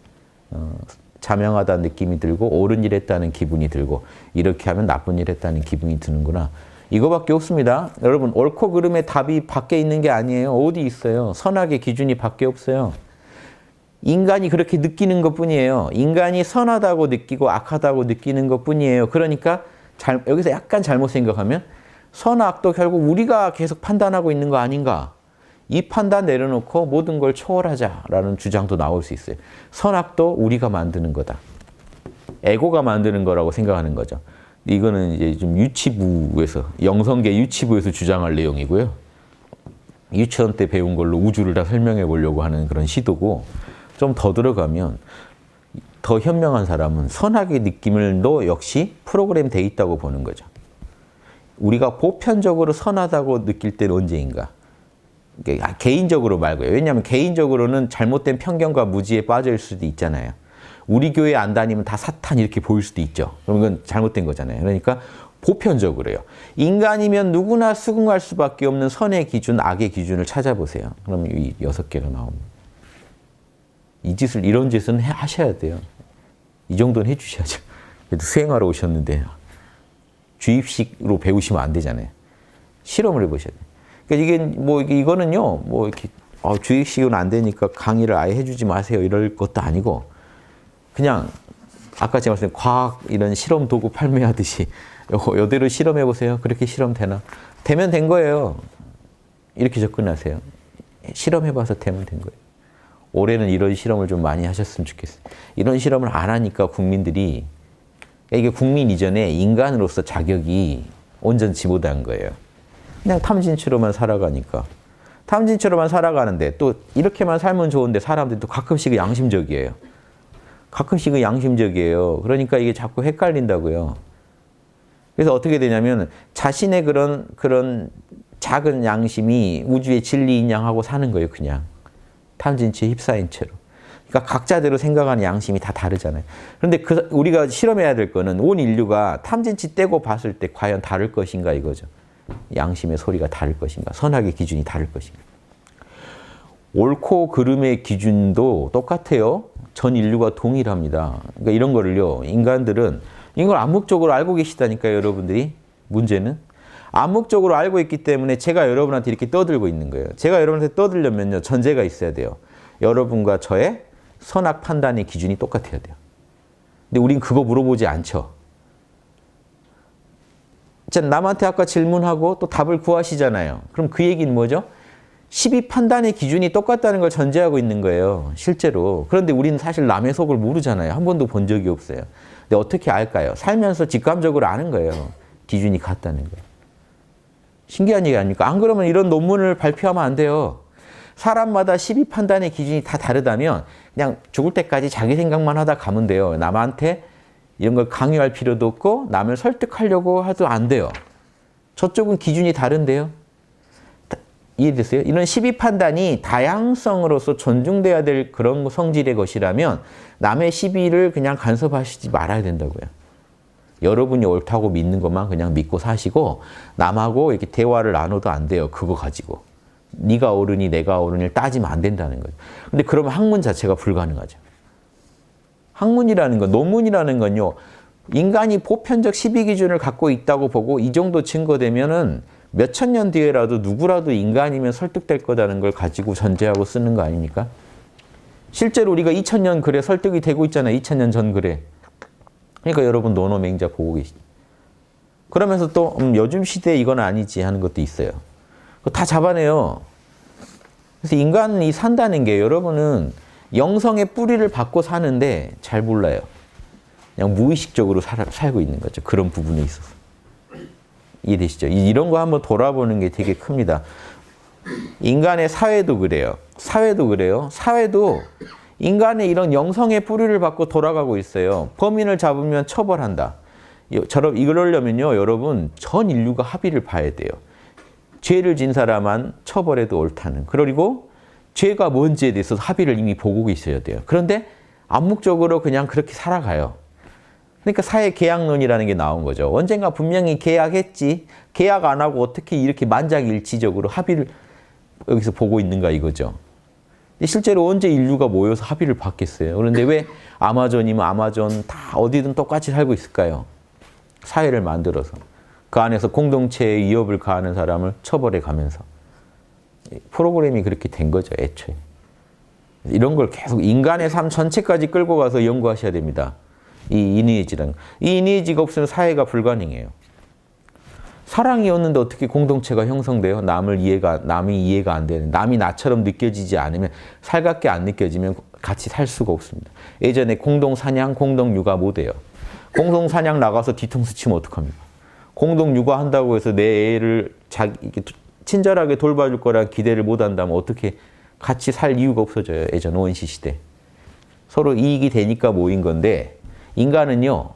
자명하다는 느낌이 들고 옳은 일 했다는 기분이 들고 이렇게 하면 나쁜 일 했다는 기분이 드는구나. 이거밖에 없습니다. 여러분 옳고 그름의 답이 밖에 있는 게 아니에요. 어디 있어요? 선악의 기준이 밖에 없어요. 인간이 그렇게 느끼는 것뿐이에요. 인간이 선하다고 느끼고 악하다고 느끼는 것뿐이에요. 그러니까 여기서 약간 잘못 생각하면 선악도 결국 우리가 계속 판단하고 있는 거 아닌가. 이 판단 내려놓고 모든 걸 초월하자라는 주장도 나올 수 있어요. 선악도 우리가 만드는 거다. 에고가 만드는 거라고 생각하는 거죠. 이거는 이제 좀 유치부에서, 영성계 유치부에서 주장할 내용이고요. 유치원 때 배운 걸로 우주를 다 설명해 보려고 하는 그런 시도고, 좀 더 들어가면 더 현명한 사람은 선악의 느낌을도 역시 프로그램 돼 있다고 보는 거죠. 우리가 보편적으로 선하다고 느낄 때는 언제인가? 개인적으로 말고요. 왜냐하면 개인적으로는 잘못된 편견과 무지에 빠질 수도 있잖아요. 우리 교회 안 다니면 다 사탄 이렇게 보일 수도 있죠. 그럼 이건 잘못된 거잖아요. 그러니까 보편적으로요. 인간이면 누구나 수긍할 수밖에 없는 선의 기준, 악의 기준을 찾아보세요. 그럼 이 6개가 나옵니다. 이런 짓은 하셔야 돼요. 이 정도는 해주셔야죠. 그래도 수행하러 오셨는데 주입식으로 배우시면 안 되잖아요. 실험을 해보셔야 돼요. 그러니까 이거는요, 이렇게 주입식은 안 되니까 강의를 아예 해주지 마세요. 이럴 것도 아니고 그냥 아까 제가 말씀드린 과학 이런 실험 도구 판매하듯이 이대로 실험해 보세요. 그렇게 실험 되나? 되면 된 거예요. 이렇게 접근하세요. 실험해봐서 되면 된 거예요. 올해는 이런 실험을 좀 많이 하셨으면 좋겠어요. 이런 실험을 안 하니까 국민들이, 이게 국민 이전에 인간으로서 자격이 온전치 못한 거예요. 그냥 탐진치로만 살아가니까. 탐진치로만 살아가는데 또 이렇게만 살면 좋은데 사람들이 또 가끔씩은 양심적이에요. 가끔씩은 양심적이에요. 그러니까 이게 자꾸 헷갈린다고요. 그래서 어떻게 되냐면 자신의 그런 작은 양심이 우주의 진리 인양하고 사는 거예요. 그냥 탐진치에 휩싸인 채로. 그러니까 각자대로 생각하는 양심이 다 다르잖아요. 그런데 우리가 실험해야 될 거는 온 인류가 탐진치 떼고 봤을 때 과연 다를 것인가 이거죠. 양심의 소리가 다를 것인가, 선악의 기준이 다를 것인가. 옳고 그름의 기준도 똑같아요. 전 인류가 동일합니다. 그러니까 이런 거를요, 인간들은 이걸 암묵적으로 알고 계시다니까요, 여러분들이. 문제는 암묵적으로 알고 있기 때문에 제가 여러분한테 이렇게 떠들고 있는 거예요. 제가 여러분한테 떠들려면요, 전제가 있어야 돼요. 여러분과 저의 선악 판단의 기준이 똑같아야 돼요. 근데 우린 그거 물어보지 않죠. 남한테 아까 질문하고 또 답을 구하시잖아요. 그럼 그 얘기는 뭐죠? 시비 판단의 기준이 똑같다는 걸 전제하고 있는 거예요. 실제로. 그런데 우리는 사실 남의 속을 모르잖아요. 한 번도 본 적이 없어요. 근데 어떻게 알까요? 살면서 직감적으로 아는 거예요. 기준이 같다는 거예요. 신기한 얘기 아닙니까? 안 그러면 이런 논문을 발표하면 안 돼요. 사람마다 시비 판단의 기준이 다 다르다면 그냥 죽을 때까지 자기 생각만 하다 가면 돼요. 남한테 이런 걸 강요할 필요도 없고 남을 설득하려고 해도 안 돼요. 저쪽은 기준이 다른데요. 이해됐어요? 이런 시비 판단이 다양성으로서 존중돼야 될 그런 성질의 것이라면 남의 시비를 그냥 간섭하시지 말아야 된다고요. 여러분이 옳다고 믿는 것만 그냥 믿고 사시고 남하고 이렇게 대화를 나눠도 안 돼요. 그거 가지고. 네가 옳으니 내가 옳으니를 따지면 안 된다는 거예요. 근데 그러면 학문 자체가 불가능하죠. 학문이라는 건, 논문이라는 건요, 인간이 보편적 시비 기준을 갖고 있다고 보고 이 정도 증거되면은 몇천 년 뒤에라도 누구라도 인간이면 설득될 거다는 걸 가지고 전제하고 쓰는 거 아닙니까? 실제로 우리가 2000년 글에 설득이 되고 있잖아요. 2000년 전 글에. 그러니까 여러분 노노맹자 보고 계시죠. 그러면서 또 요즘 시대에 이건 아니지 하는 것도 있어요. 다 잡아내요. 그래서 인간이 산다는 게 여러분은 영성의 뿌리를 받고 사는데 잘 몰라요. 그냥 무의식적으로 살고 있는 거죠. 그런 부분에 있어서. 이해되시죠? 이런 거 한번 돌아보는 게 되게 큽니다. 인간의 사회도 그래요. 사회도 그래요. 사회도 인간의 이런 영성의 뿌리를 받고 돌아가고 있어요. 범인을 잡으면 처벌한다. 이러려면요, 여러분, 전 인류가 합의를 봐야 돼요. 죄를 진 사람만 처벌해도 옳다는. 그리고 죄가 뭔지에 대해서 합의를 이미 보고 있어야 돼요. 그런데 암묵적으로 그냥 그렇게 살아가요. 그러니까 사회 계약론이라는 게 나온 거죠. 언젠가 분명히 계약했지. 계약 안 하고 어떻게 이렇게 만장일치적으로 합의를 여기서 보고 있는가 이거죠. 실제로 언제 인류가 모여서 합의를 받겠어요. 그런데 왜 아마존이면 아마존 다 어디든 똑같이 살고 있을까요? 사회를 만들어서. 그 안에서 공동체에 위협을 가하는 사람을 처벌해 가면서. 프로그램이 그렇게 된 거죠, 애초에. 이런 걸 계속 인간의 삶 전체까지 끌고 가서 연구하셔야 됩니다. 이 이니에지라는. 이 이니에지가 없으면 사회가 불가능해요. 사랑이 없는데 어떻게 공동체가 형성돼요? 남이 이해가 안 되는. 남이 나처럼 느껴지지 않으면, 살갑게 안 느껴지면 같이 살 수가 없습니다. 예전에 공동사냥, 공동육아 못해요. 공동사냥 나가서 뒤통수 치면 어떡합니까? 공동육아 한다고 해서 내 애를 친절하게 돌봐줄 거란 기대를 못 한다면 어떻게 같이 살 이유가 없어져요. 예전 원시 시대. 서로 이익이 되니까 모인 건데 인간은요.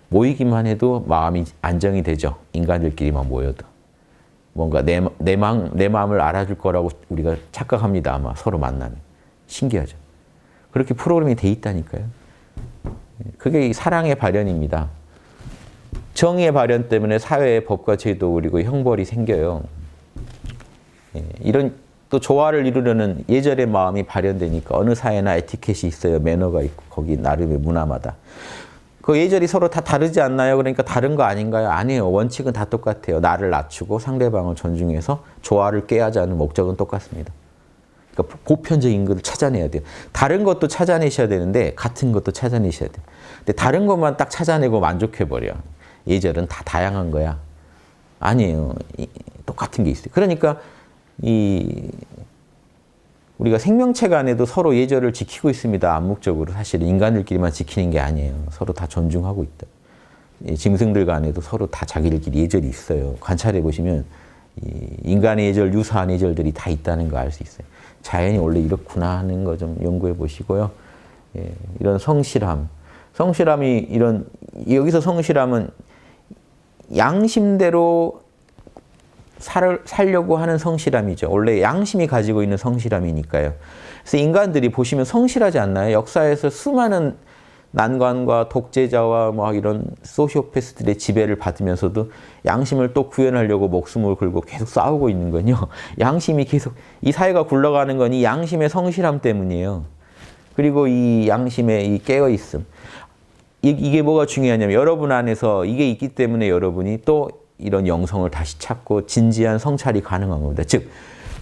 모이기만 해도 마음이 안정이 되죠. 인간들끼리만 모여도. 뭔가 내 마음을 알아줄 거라고 우리가 착각합니다. 아마 서로 만나면. 신기하죠. 그렇게 프로그램이 돼 있다니까요. 그게 사랑의 발현입니다. 정의의 발현 때문에 사회의 법과 제도 그리고 형벌이 생겨요. 이런 또 조화를 이루려는 예절의 마음이 발현되니까 어느 사회나 에티켓이 있어요. 매너가 있고 거기 나름의 문화마다. 그 예절이 서로 다 다르지 않나요? 그러니까 다른 거 아닌가요? 아니에요. 원칙은 다 똑같아요. 나를 낮추고 상대방을 존중해서 조화를 깨하자는 목적은 똑같습니다. 그러니까 보편적인 것을 찾아내야 돼요. 다른 것도 찾아내셔야 되는데 같은 것도 찾아내셔야 돼요. 근데 다른 것만 딱 찾아내고 만족해버려. 예절은 다 다양한 거야. 아니에요. 똑같은 게 있어요. 그러니까 우리가 생명체 간에도 서로 예절을 지키고 있습니다. 암묵적으로. 사실 인간들끼리만 지키는 게 아니에요. 서로 다 존중하고 있다. 짐승들 간에도 서로 다 자기들끼리 예절이 있어요. 관찰해 보시면 인간의 예절, 유사한 예절들이 다 있다는 거 알 수 있어요. 자연이 원래 이렇구나 하는 거 좀 연구해 보시고요. 이런 성실함. 성실함이 여기서 성실함은 양심대로 살려고 하는 성실함이죠. 원래 양심이 가지고 있는 성실함이니까요. 그래서 인간들이 보시면 성실하지 않나요? 역사에서 수많은 난관과 독재자와 뭐 이런 소시오패스들의 지배를 받으면서도 양심을 또 구현하려고 목숨을 걸고 계속 싸우고 있는 건요. 양심이 계속 이 사회가 굴러가는 건 이 양심의 성실함 때문이에요. 그리고 이 양심의 이 깨어있음. 이게 뭐가 중요하냐면 여러분 안에서 이게 있기 때문에 여러분이 또 이런 영성을 다시 찾고 진지한 성찰이 가능한 겁니다. 즉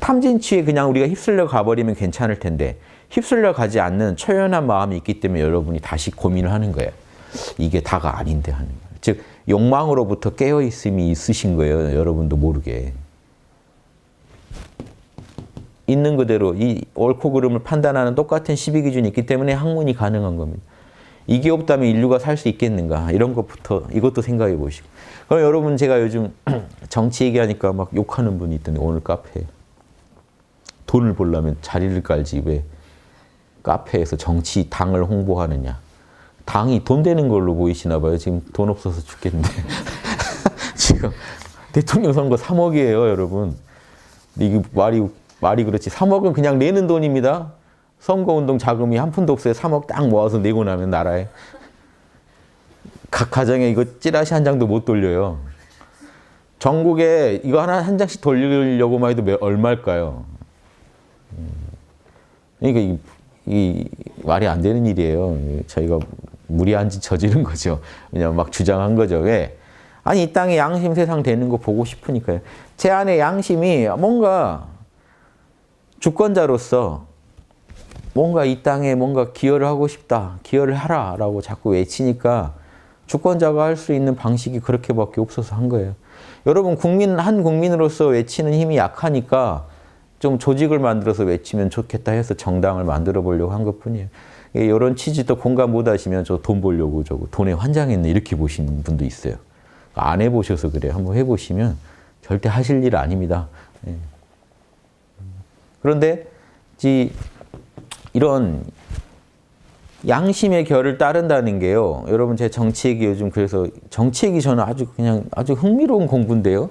탐진치에 그냥 우리가 휩쓸려 가버리면 괜찮을 텐데 휩쓸려 가지 않는 초연한 마음이 있기 때문에 여러분이 다시 고민을 하는 거예요. 이게 다가 아닌데 하는 거예요. 즉 욕망으로부터 깨어있음이 있으신 거예요. 여러분도 모르게. 있는 그대로 이 옳고 그름을 판단하는 똑같은 시비 기준이 있기 때문에 학문이 가능한 겁니다. 이게 없다면 인류가 살 수 있겠는가? 이런 것부터 이것도 생각해 보시고. 그럼 여러분 제가 요즘 정치 얘기하니까 막 욕하는 분이 있던데 오늘 카페에 돈을 벌려면 자리를 깔지 왜 카페에서 정치 당을 홍보하느냐. 당이 돈 되는 걸로 보이시나 봐요. 지금 돈 없어서 죽겠는데. 지금 대통령 선거 3억이에요, 여러분. 이게 말이 그렇지. 3억은 그냥 내는 돈입니다. 선거운동 자금이 한 푼도 없어요. 3억 딱 모아서 내고 나면 나라에. 각 가정에 이거 찌라시 한 장도 못 돌려요. 전국에 이거 한 장씩 돌리려고만 해도 얼마일까요? 그러니까 이 말이 안 되는 일이에요. 저희가 무리한 짓 저지른 거죠. 그냥 막 주장한 거죠. 왜? 아니 이 땅에 양심 세상 되는 거 보고 싶으니까요. 제 안에 양심이 뭔가 주권자로서 뭔가 이 땅에 뭔가 기여를 하고 싶다. 기여를 하라 라고 자꾸 외치니까 주권자가 할 수 있는 방식이 그렇게밖에 없어서 한 거예요. 여러분 한 국민으로서 외치는 힘이 약하니까 좀 조직을 만들어서 외치면 좋겠다 해서 정당을 만들어 보려고 한 것뿐이에요. 이런 취지도 공감 못 하시면 저 돈 벌려고 저거 돈에 환장했네 이렇게 보시는 분도 있어요. 안 해보셔서 그래요. 한번 해보시면 절대 하실 일 아닙니다. 그런데 이런 양심의 결을 따른다는 게요. 여러분 제 정치얘기 요즘 그래서 정치얘기 저는 아주 흥미로운 공부인데요.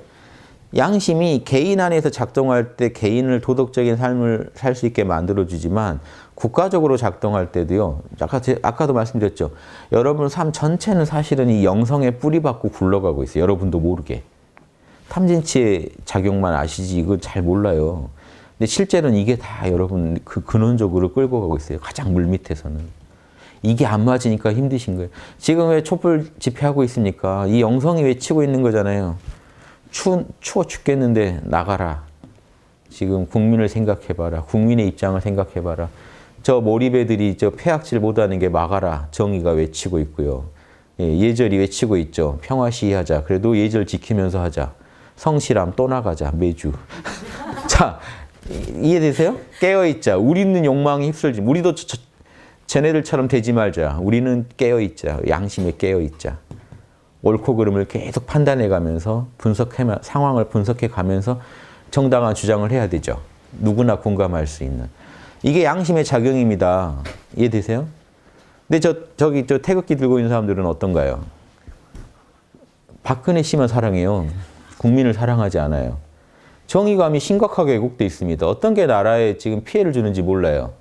양심이 개인 안에서 작동할 때 개인을 도덕적인 삶을 살 수 있게 만들어주지만 국가적으로 작동할 때도요. 아까도 말씀드렸죠. 여러분 삶 전체는 사실은 이 영성의 뿌리받고 굴러가고 있어요. 여러분도 모르게. 탐진치의 작용만 아시지 이거 잘 몰라요. 근데 실제로는 이게 다 여러분 그 근원적으로 끌고 가고 있어요. 가장 물밑에서는. 이게 안 맞으니까 힘드신 거예요. 지금 왜 촛불 집회하고 있습니까? 이 영성이 외치고 있는 거잖아요. 추워 죽겠는데 나가라. 지금 국민을 생각해봐라. 국민의 입장을 생각해봐라. 저 몰입애들이 저 폐악질 못하는 게 막아라. 정의가 외치고 있고요. 예절이 외치고 있죠. 평화 시위하자. 그래도 예절 지키면서 하자. 성실함 또 나가자. 매주. 자, 이해되세요? 깨어있자. 우리는 욕망에 휩쓸지. 우리도 쟤네들처럼 되지 말자. 우리는 깨어있자. 양심에 깨어있자. 옳고 그름을 계속 판단해가면서 상황을 분석해가면서 정당한 주장을 해야 되죠. 누구나 공감할 수 있는. 이게 양심의 작용입니다. 이해되세요? 근데 저기 태극기 들고 있는 사람들은 어떤가요? 박근혜 씨만 사랑해요. 국민을 사랑하지 않아요. 정의감이 심각하게 왜곡돼 있습니다. 어떤 게 나라에 지금 피해를 주는지 몰라요.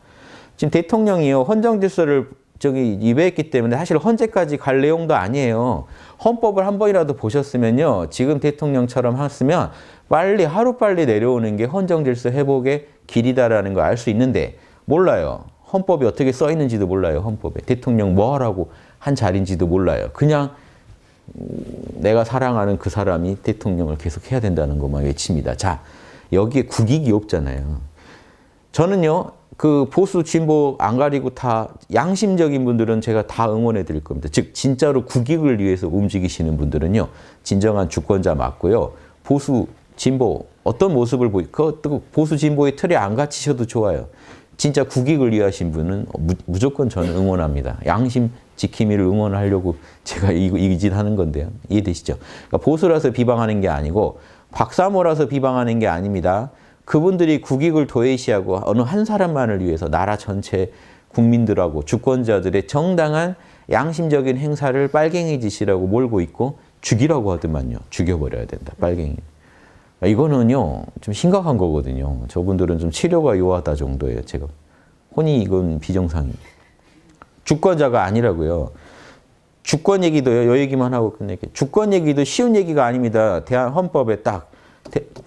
지금 대통령이요. 헌정 질서를 위배했기 때문에 사실 헌재까지 갈 내용도 아니에요. 헌법을 한 번이라도 보셨으면요. 지금 대통령처럼 했으면 하루빨리 내려오는 게 헌정 질서 회복의 길이다라는 걸 알 수 있는데 몰라요. 헌법이 어떻게 써 있는지도 몰라요. 헌법에. 대통령 뭐 하라고 한 자리인지도 몰라요. 그냥 내가 사랑하는 그 사람이 대통령을 계속 해야 된다는 것만 외칩니다. 자, 여기에 국익이 없잖아요. 저는요. 그 보수 진보 안 가리고 다 양심적인 분들은 제가 다 응원해 드릴 겁니다. 즉 진짜로 국익을 위해서 움직이시는 분들은요. 진정한 주권자 맞고요. 보수 진보 어떤 모습을 그것도 보수 진보의 틀에 안 갇히셔도 좋아요. 진짜 국익을 위하신 분은 무조건 저는 응원합니다. 양심 지킴이를 응원하려고 제가 이 짓 하는 건데요. 이해되시죠? 그러니까 보수라서 비방하는 게 아니고 박사모라서 비방하는 게 아닙니다. 그분들이 국익을 도외시하고 어느 한 사람만을 위해서 나라 전체 국민들하고 주권자들의 정당한 양심적인 행사를 빨갱이 짓이라고 몰고 있고 죽이라고 하더만요. 죽여버려야 된다. 빨갱이. 이거는요, 좀 심각한 거거든요. 저분들은 좀 치료가 요하다 정도예요, 제가. 혼이 이건 비정상입니다. 주권자가 아니라고요. 주권 얘기도요, 요 얘기만 하고 끝낼게요. 주권 얘기도 쉬운 얘기가 아닙니다. 대한 헌법에 딱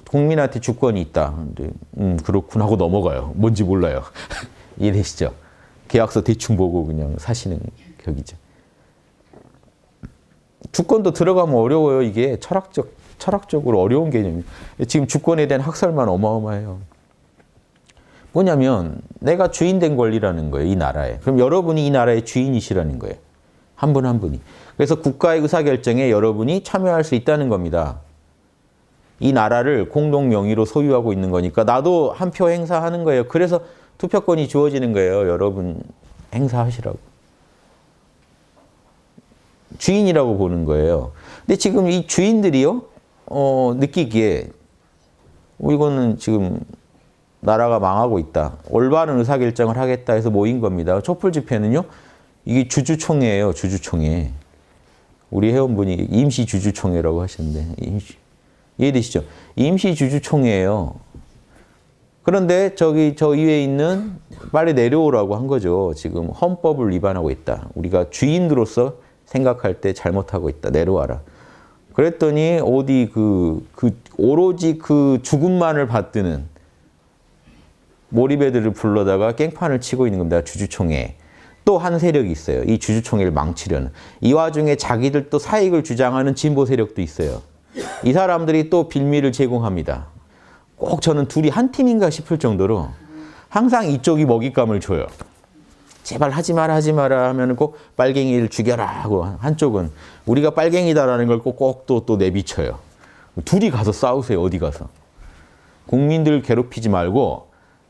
국민한테 주권이 있다. 근데, 그렇군 하고 넘어가요. 뭔지 몰라요. 이해되시죠? 계약서 대충 보고 그냥 사시는 격이죠. 주권도 들어가면 어려워요. 이게 철학적으로 어려운 개념이에요. 지금 주권에 대한 학설만 어마어마해요. 뭐냐면 내가 주인된 권리라는 거예요. 이 나라에. 그럼 여러분이 이 나라의 주인이시라는 거예요. 한 분 한 분이. 그래서 국가의 의사결정에 여러분이 참여할 수 있다는 겁니다. 이 나라를 공동 명의로 소유하고 있는 거니까 나도 한 표 행사하는 거예요. 그래서 투표권이 주어지는 거예요. 여러분 행사하시라고. 주인이라고 보는 거예요. 근데 지금 이 주인들이요, 느끼기에 이거는 지금 나라가 망하고 있다. 올바른 의사결정을 하겠다 해서 모인 겁니다. 촛불 집회는요, 이게 주주총회예요. 주주총회. 우리 회원분이 임시 주주총회라고 하셨는데, 이해되시죠? 임시 주주총회예요. 그런데 저 위에 있는 빨리 내려오라고 한 거죠. 지금 헌법을 위반하고 있다. 우리가 주인으로서 생각할 때 잘못하고 있다. 내려와라. 그랬더니 어디 오로지 그 죽음만을 받드는 몰입애들을 불러다가 깽판을 치고 있는 겁니다. 주주총회. 또 한 세력이 있어요. 이 주주총회를 망치려는. 이 와중에 자기들 또 사익을 주장하는 진보 세력도 있어요. 이 사람들이 또 빌미를 제공합니다. 꼭 저는 둘이 한 팀인가 싶을 정도로 항상 이쪽이 먹잇감을 줘요. 제발 하지 마라 하면 꼭 빨갱이를 죽여라 하고, 한쪽은 우리가 빨갱이다라는 걸 꼭 또 내비쳐요. 둘이 가서 싸우세요. 어디 가서. 국민들 괴롭히지 말고,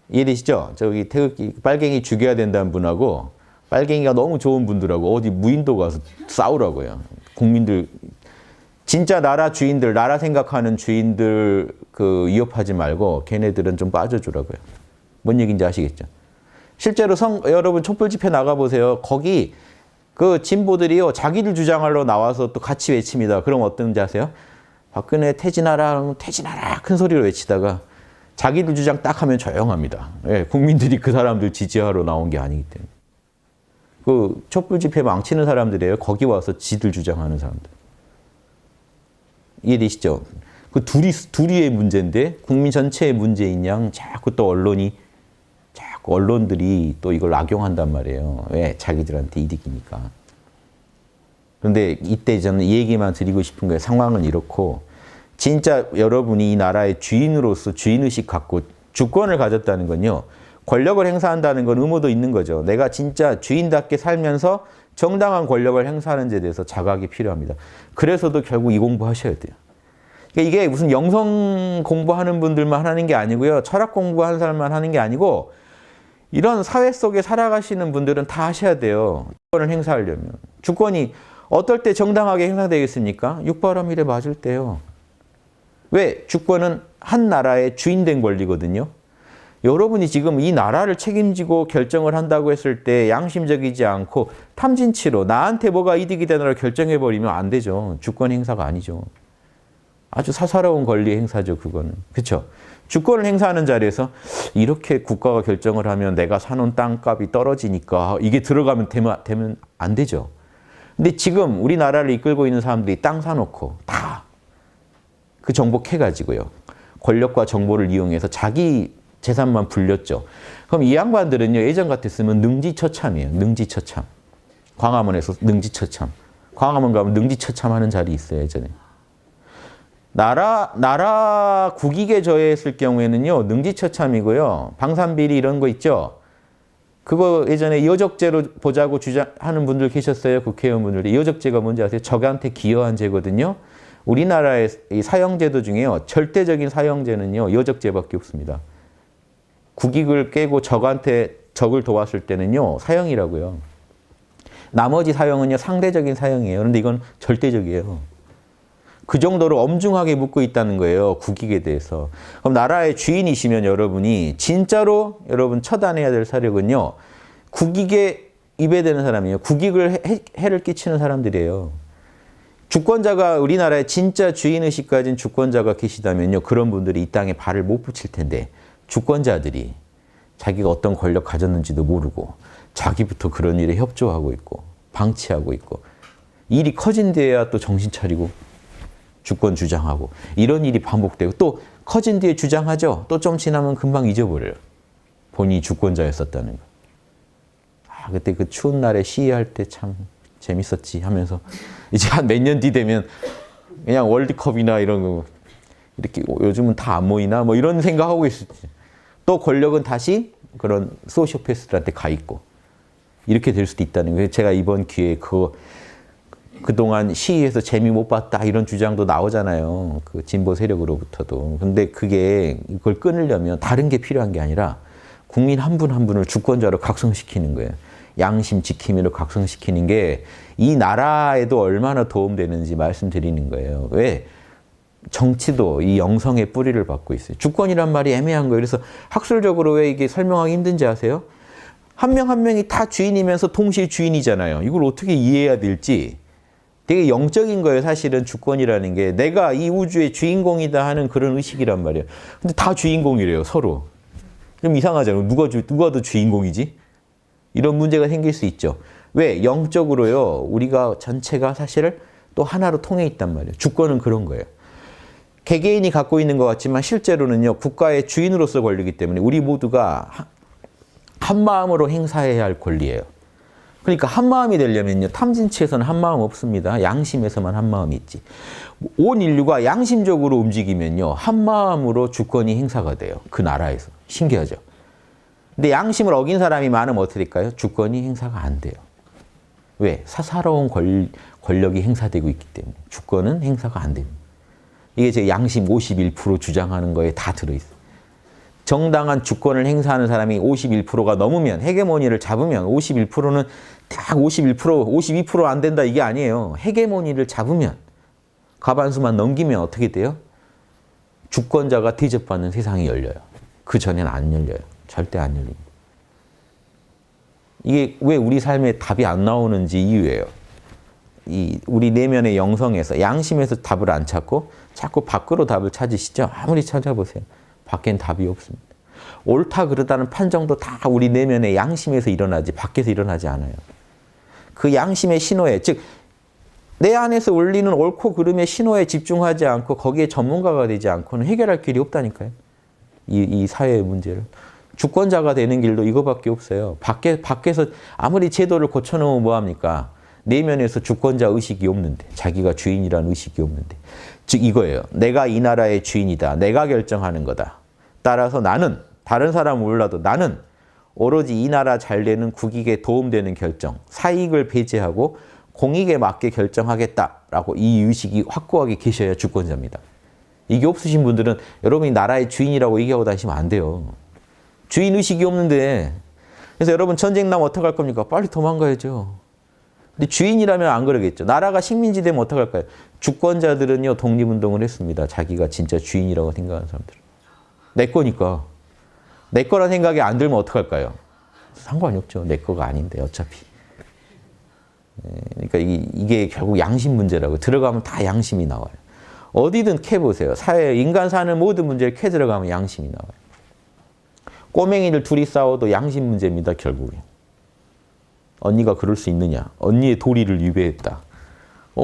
이해되시죠? 저기 태극기 빨갱이 죽여야 된다는 분하고 빨갱이가 너무 좋은 분들하고 어디 무인도 가서 싸우라고요. 국민들, 진짜 나라 주인들, 나라 생각하는 주인들 위협하지 말고 걔네들은 좀 빠져주라고요. 뭔 얘기인지 아시겠죠? 실제로 여러분 촛불 집회 나가보세요. 거기 그 진보들이요, 자기들 주장하러 나와서 또 같이 외칩니다. 그럼 어떤지 아세요? 박근혜 퇴진하라, 퇴진하라 큰 소리로 외치다가 자기들 주장 딱 하면 조용합니다. 예, 국민들이 그 사람들 지지하러 나온 게 아니기 때문에. 그 촛불 집회 망치는 사람들이에요. 거기 와서 지들 주장하는 사람들. 이해되시죠? 그 둘이의 문제인데 국민 전체의 문제인 양 자꾸 또 언론들이 또 이걸 악용한단 말이에요. 왜? 자기들한테 이득이니까. 그런데 이때 저는 이 얘기만 드리고 싶은 거예요. 상황은 이렇고, 진짜 여러분이 이 나라의 주인으로서 주인의식 갖고 주권을 가졌다는 건요, 권력을 행사한다는 건 의무도 있는 거죠. 내가 진짜 주인답게 살면서 정당한 권력을 행사하는 데 대해서 자각이 필요합니다. 그래서도 결국 이 공부하셔야 돼요. 그러니까 이게 무슨 영성 공부하는 분들만 하는 게 아니고요, 철학 공부하는 사람만 하는 게 아니고, 이런 사회 속에 살아가시는 분들은 다 하셔야 돼요. 주권을 행사하려면. 주권이 어떨 때 정당하게 행사되겠습니까? 육바람일에 맞을 때요. 왜? 주권은 한 나라의 주인된 권리거든요. 여러분이 지금 이 나라를 책임지고 결정을 한다고 했을 때 양심적이지 않고 탐진치로 나한테 뭐가 이득이 되느라 결정해버리면 안 되죠. 주권 행사가 아니죠. 아주 사사로운 권리 행사죠, 그거는. 그렇죠? 주권을 행사하는 자리에서 이렇게 국가가 결정을 하면 내가 사놓은 땅값이 떨어지니까 이게 들어가면 되면 안 되죠. 근데 지금 우리나라를 이끌고 있는 사람들이 땅 사놓고 다 그 정보 캐가지고요, 권력과 정보를 이용해서 자기 재산만 불렸죠. 그럼 이 양반들은요, 예전 같았으면 능지처참이에요. 능지처참. 광화문에서 능지처참. 광화문 가면 능지처참 하는 자리 있어요, 예전에. 나라 국익에 저해했을 경우에는요, 능지처참이고요, 방산비리 이런 거 있죠. 그거 예전에 여적죄로 보자고 주장하는 분들 계셨어요, 국회의원분들이. 여적죄가 뭔지 아세요? 적한테 기여한 죄거든요. 우리나라의 이 사형제도 중에요, 절대적인 사형제는요, 여적죄밖에 없습니다. 국익을 깨고 적을 도왔을 때는요, 사형이라고요. 나머지 사형은요, 상대적인 사형이에요. 그런데 이건 절대적이에요. 그 정도로 엄중하게 묻고 있다는 거예요, 국익에 대해서. 그럼 나라의 주인이시면 여러분이 진짜로 여러분 처단해야 될 사력은요, 국익에 입에 대는 사람이에요. 국익을 해를 끼치는 사람들이에요. 주권자가 우리나라에 진짜 주인의식 가진 주권자가 계시다면요. 그런 분들이 이 땅에 발을 못 붙일 텐데 주권자들이 자기가 어떤 권력 가졌는지도 모르고 자기부터 그런 일에 협조하고 있고 방치하고 있고 일이 커진 데야 또 정신 차리고 주권 주장하고 이런 일이 반복되고 또 커진 뒤에 주장하죠. 또 좀 지나면 금방 잊어버려요. 본인이 주권자였었다는 거. 아, 그때 그 추운 날에 시위할 때 참 재밌었지 하면서 이제 한 몇 년 뒤 되면 그냥 월드컵이나 이런 거 이렇게 요즘은 다 안 모이나 뭐 이런 생각하고 있었지. 또 권력은 다시 그런 소시오패스들한테 가 있고 이렇게 될 수도 있다는 거예요. 제가 이번 기회에 그동안 시위에서 재미 못 봤다 이런 주장도 나오잖아요. 그 진보 세력으로부터도. 근데 그게 이걸 끊으려면 다른 게 필요한 게 아니라 국민 한 분 한 분을 주권자로 각성시키는 거예요. 양심 지킴이로 각성시키는 게 이 나라에도 얼마나 도움되는지 말씀드리는 거예요. 왜? 정치도 이 영성의 뿌리를 받고 있어요. 주권이란 말이 애매한 거예요. 그래서 학술적으로 왜 이게 설명하기 힘든지 아세요? 한 명 한 명이 다 주인이면서 동시에 주인이잖아요. 이걸 어떻게 이해해야 될지 되게 영적인 거예요. 사실은 주권이라는 게 내가 이 우주의 주인공이다 하는 그런 의식이란 말이에요. 근데 다 주인공이래요. 서로. 좀 이상하잖아요. 누가 더 주인공이지? 이런 문제가 생길 수 있죠. 왜? 영적으로요. 우리가 전체가 사실 또 하나로 통해 있단 말이에요. 주권은 그런 거예요. 개개인이 갖고 있는 것 같지만 실제로는요. 국가의 주인으로서 권리이기 때문에 우리 모두가 한 마음으로 행사해야 할 권리예요. 그러니까 한 마음이 되려면요. 탐진치에서는 한 마음 없습니다. 양심에서만 한 마음이 있지. 온 인류가 양심적으로 움직이면요. 한 마음으로 주권이 행사가 돼요. 그 나라에서. 신기하죠. 근데 양심을 어긴 사람이 많으면 어떻게 될까요? 주권이 행사가 안 돼요. 왜? 사사로운 권력이 행사되고 있기 때문에 주권은 행사가 안 됩니다. 이게 제 양심 51% 주장하는 거에 다 들어있어요. 정당한 주권을 행사하는 사람이 51%가 넘으면 헤게모니를 잡으면 51%는 딱 51%, 52% 안 된다 이게 아니에요. 헤게모니를 잡으면 과반수만 넘기면 어떻게 돼요? 주권자가 대접받는 세상이 열려요. 그 전에는 안 열려요. 절대 안 열립니다. 이게 왜 우리 삶에 답이 안 나오는지 이유예요. 우리 내면의 영성에서 양심에서 답을 안 찾고 자꾸 밖으로 답을 찾으시죠. 아무리 찾아보세요. 밖엔 답이 없습니다. 옳다 그르다는 판정도 다 우리 내면의 양심에서 일어나지 밖에서 일어나지 않아요. 그 양심의 신호에 즉 내 안에서 울리는 옳고 그름의 신호에 집중하지 않고 거기에 전문가가 되지 않고는 해결할 길이 없다니까요. 이 사회의 문제를. 주권자가 되는 길도 이거밖에 없어요. 밖에서 아무리 제도를 고쳐놓으면 뭐합니까? 내면에서 주권자 의식이 없는데 자기가 주인이라는 의식이 없는데 즉 이거예요. 내가 이 나라의 주인이다. 내가 결정하는 거다. 따라서 나는 다른 사람은 몰라도 나는 오로지 이 나라 잘 되는 국익에 도움되는 결정, 사익을 배제하고 공익에 맞게 결정하겠다라고 이 의식이 확고하게 계셔야 주권자입니다. 이게 없으신 분들은 여러분이 나라의 주인이라고 얘기하고 다니시면 안 돼요. 주인 의식이 없는데 그래서 여러분 전쟁 나면 어떡할 겁니까? 빨리 도망가야죠. 근데 주인이라면 안 그러겠죠. 나라가 식민지 되면 어떡할까요? 주권자들은요 독립운동을 했습니다. 자기가 진짜 주인이라고 생각하는 사람들은. 내 거니까. 내 거란 생각이 안 들면 어떡할까요? 상관이 없죠. 내 거가 아닌데 어차피. 그러니까 이게 결국 양심 문제라고. 들어가면 다 양심이 나와요. 어디든 캐보세요. 사회, 인간 사는 모든 문제를 캐 들어가면 양심이 나와요. 꼬맹이들 둘이 싸워도 양심 문제입니다. 결국에. 언니가 그럴 수 있느냐. 언니의 도리를 위배했다.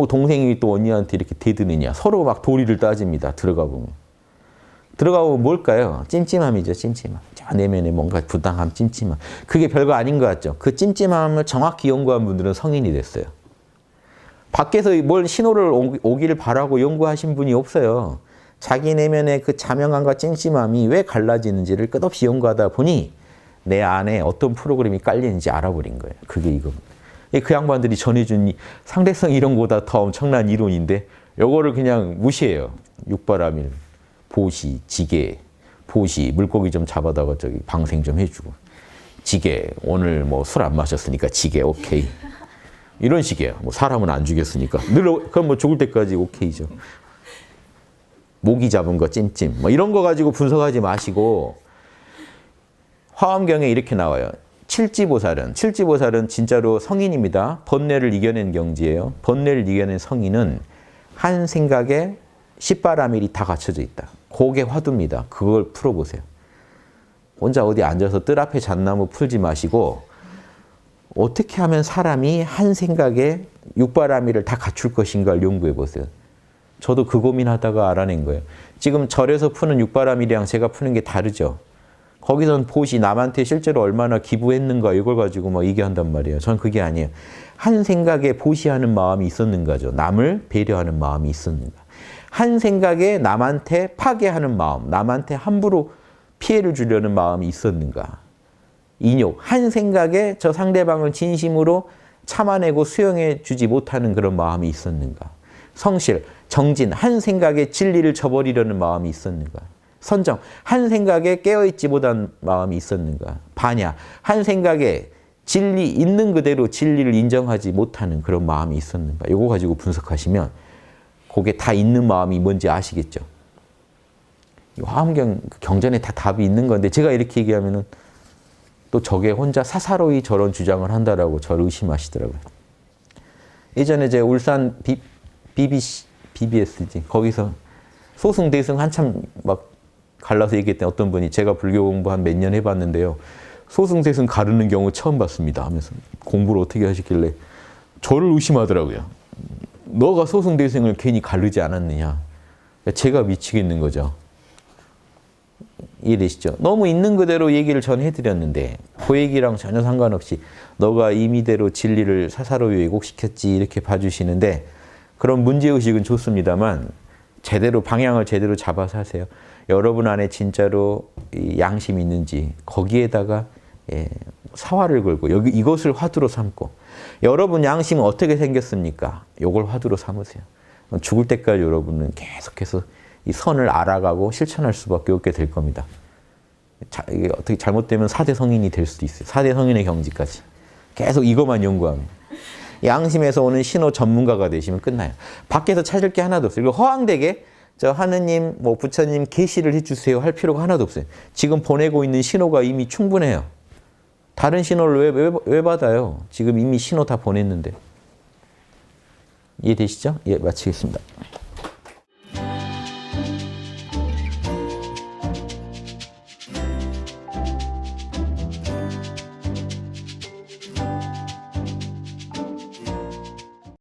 동생이 또 언니한테 이렇게 대드느냐. 서로 막 도리를 따집니다. 들어가 보면. 들어가 보면 뭘까요? 찜찜함이죠. 찜찜함. 저 내면에 뭔가 부당함, 찜찜함. 그게 별거 아닌 것 같죠. 그 찜찜함을 정확히 연구한 분들은 성인이 됐어요. 밖에서 뭘 신호를 오기를 바라고 연구하신 분이 없어요. 자기 내면의 그 자명함과 찜찜함이 왜 갈라지는지를 끝없이 연구하다 보니 내 안에 어떤 프로그램이 깔리는지 알아버린 거예요. 그게 이겁니다. 그 양반들이 전해준 상대성 이론보다 더 엄청난 이론인데 요거를 그냥 무시해요. 육바라밀, 보시, 지게, 보시, 물고기 좀 잡아다가 저기 방생 좀 해주고 지게, 오늘 뭐 술 안 마셨으니까 지게, 오케이. 이런 식이에요. 뭐 사람은 안 죽였으니까. 그럼 뭐 죽을 때까지 오케이죠. 모기 잡은 거 찜찜. 뭐 이런 거 가지고 분석하지 마시고 화엄경에 이렇게 나와요. 칠지보살은 진짜로 성인입니다. 번뇌를 이겨낸 경지예요. 번뇌를 이겨낸 성인은 한 생각에 10바라밀이 다 갖춰져 있다. 그게 화두입니다. 그걸 풀어보세요. 혼자 어디 앉아서 뜰 앞에 잣나무 풀지 마시고 어떻게 하면 사람이 한 생각에 6바라밀을 다 갖출 것인가를 연구해 보세요. 저도 그 고민하다가 알아낸 거예요. 지금 절에서 푸는 6바라밀이랑 제가 푸는 게 다르죠. 거기서는 보시 남한테 실제로 얼마나 기부했는가 이걸 가지고 막 얘기한단 말이에요. 전 그게 아니에요. 한 생각에 보시하는 마음이 있었는가죠. 남을 배려하는 마음이 있었는가. 한 생각에 남한테 파괴하는 마음, 남한테 함부로 피해를 주려는 마음이 있었는가. 인욕, 한 생각에 저 상대방을 진심으로 참아내고 수용해 주지 못하는 그런 마음이 있었는가. 성실, 정진, 한 생각에 진리를 저버리려는 마음이 있었는가. 선정, 한 생각에 깨어있지 못한 마음이 있었는가. 반야, 한 생각에 진리 있는 그대로 진리를 인정하지 못하는 그런 마음이 있었는가. 이거 가지고 분석하시면 그게 다 있는 마음이 뭔지 아시겠죠. 화엄경 경전에 다 답이 있는 건데 제가 이렇게 얘기하면은 또 저게 혼자 사사로이 저런 주장을 한다라고 저를 의심하시더라고요. 예전에 제 울산 BBS지 거기서 소승 대승 한참 막 갈라서 얘기했던 어떤 분이 제가 불교 공부 한 몇 년 해봤는데요. 소승 대승 가르는 경우 처음 봤습니다 하면서 공부를 어떻게 하셨길래 저를 의심하더라고요. 너가 소승 대승을 괜히 가르지 않았느냐. 제가 미치겠는 거죠. 이해되시죠? 너무 있는 그대로 얘기를 전 해드렸는데 그 얘기랑 전혀 상관없이 너가 임의대로 진리를 사사로이 왜곡시켰지 이렇게 봐주시는데 그런 문제의식은 좋습니다만 제대로 방향을 제대로 잡아서 하세요. 여러분 안에 진짜로 양심이 있는지 거기에다가 사활을 걸고 여기 이것을 화두로 삼고 여러분 양심은 어떻게 생겼습니까? 이걸 화두로 삼으세요. 죽을 때까지 여러분은 계속해서 이 선을 알아가고 실천할 수밖에 없게 될 겁니다. 이게 어떻게 잘못되면 4대 성인이 될 수도 있어요. 4대 성인의 경지까지. 계속 이것만 연구하면. 양심에서 오는 신호 전문가가 되시면 끝나요. 밖에서 찾을 게 하나도 없어요. 그리고 허황되게 저 하느님, 뭐 부처님 계시를 해주세요 할 필요가 하나도 없어요. 지금 보내고 있는 신호가 이미 충분해요. 다른 신호를 왜 받아요? 지금 이미 신호 다 보냈는데. 이해되시죠? 예, 마치겠습니다.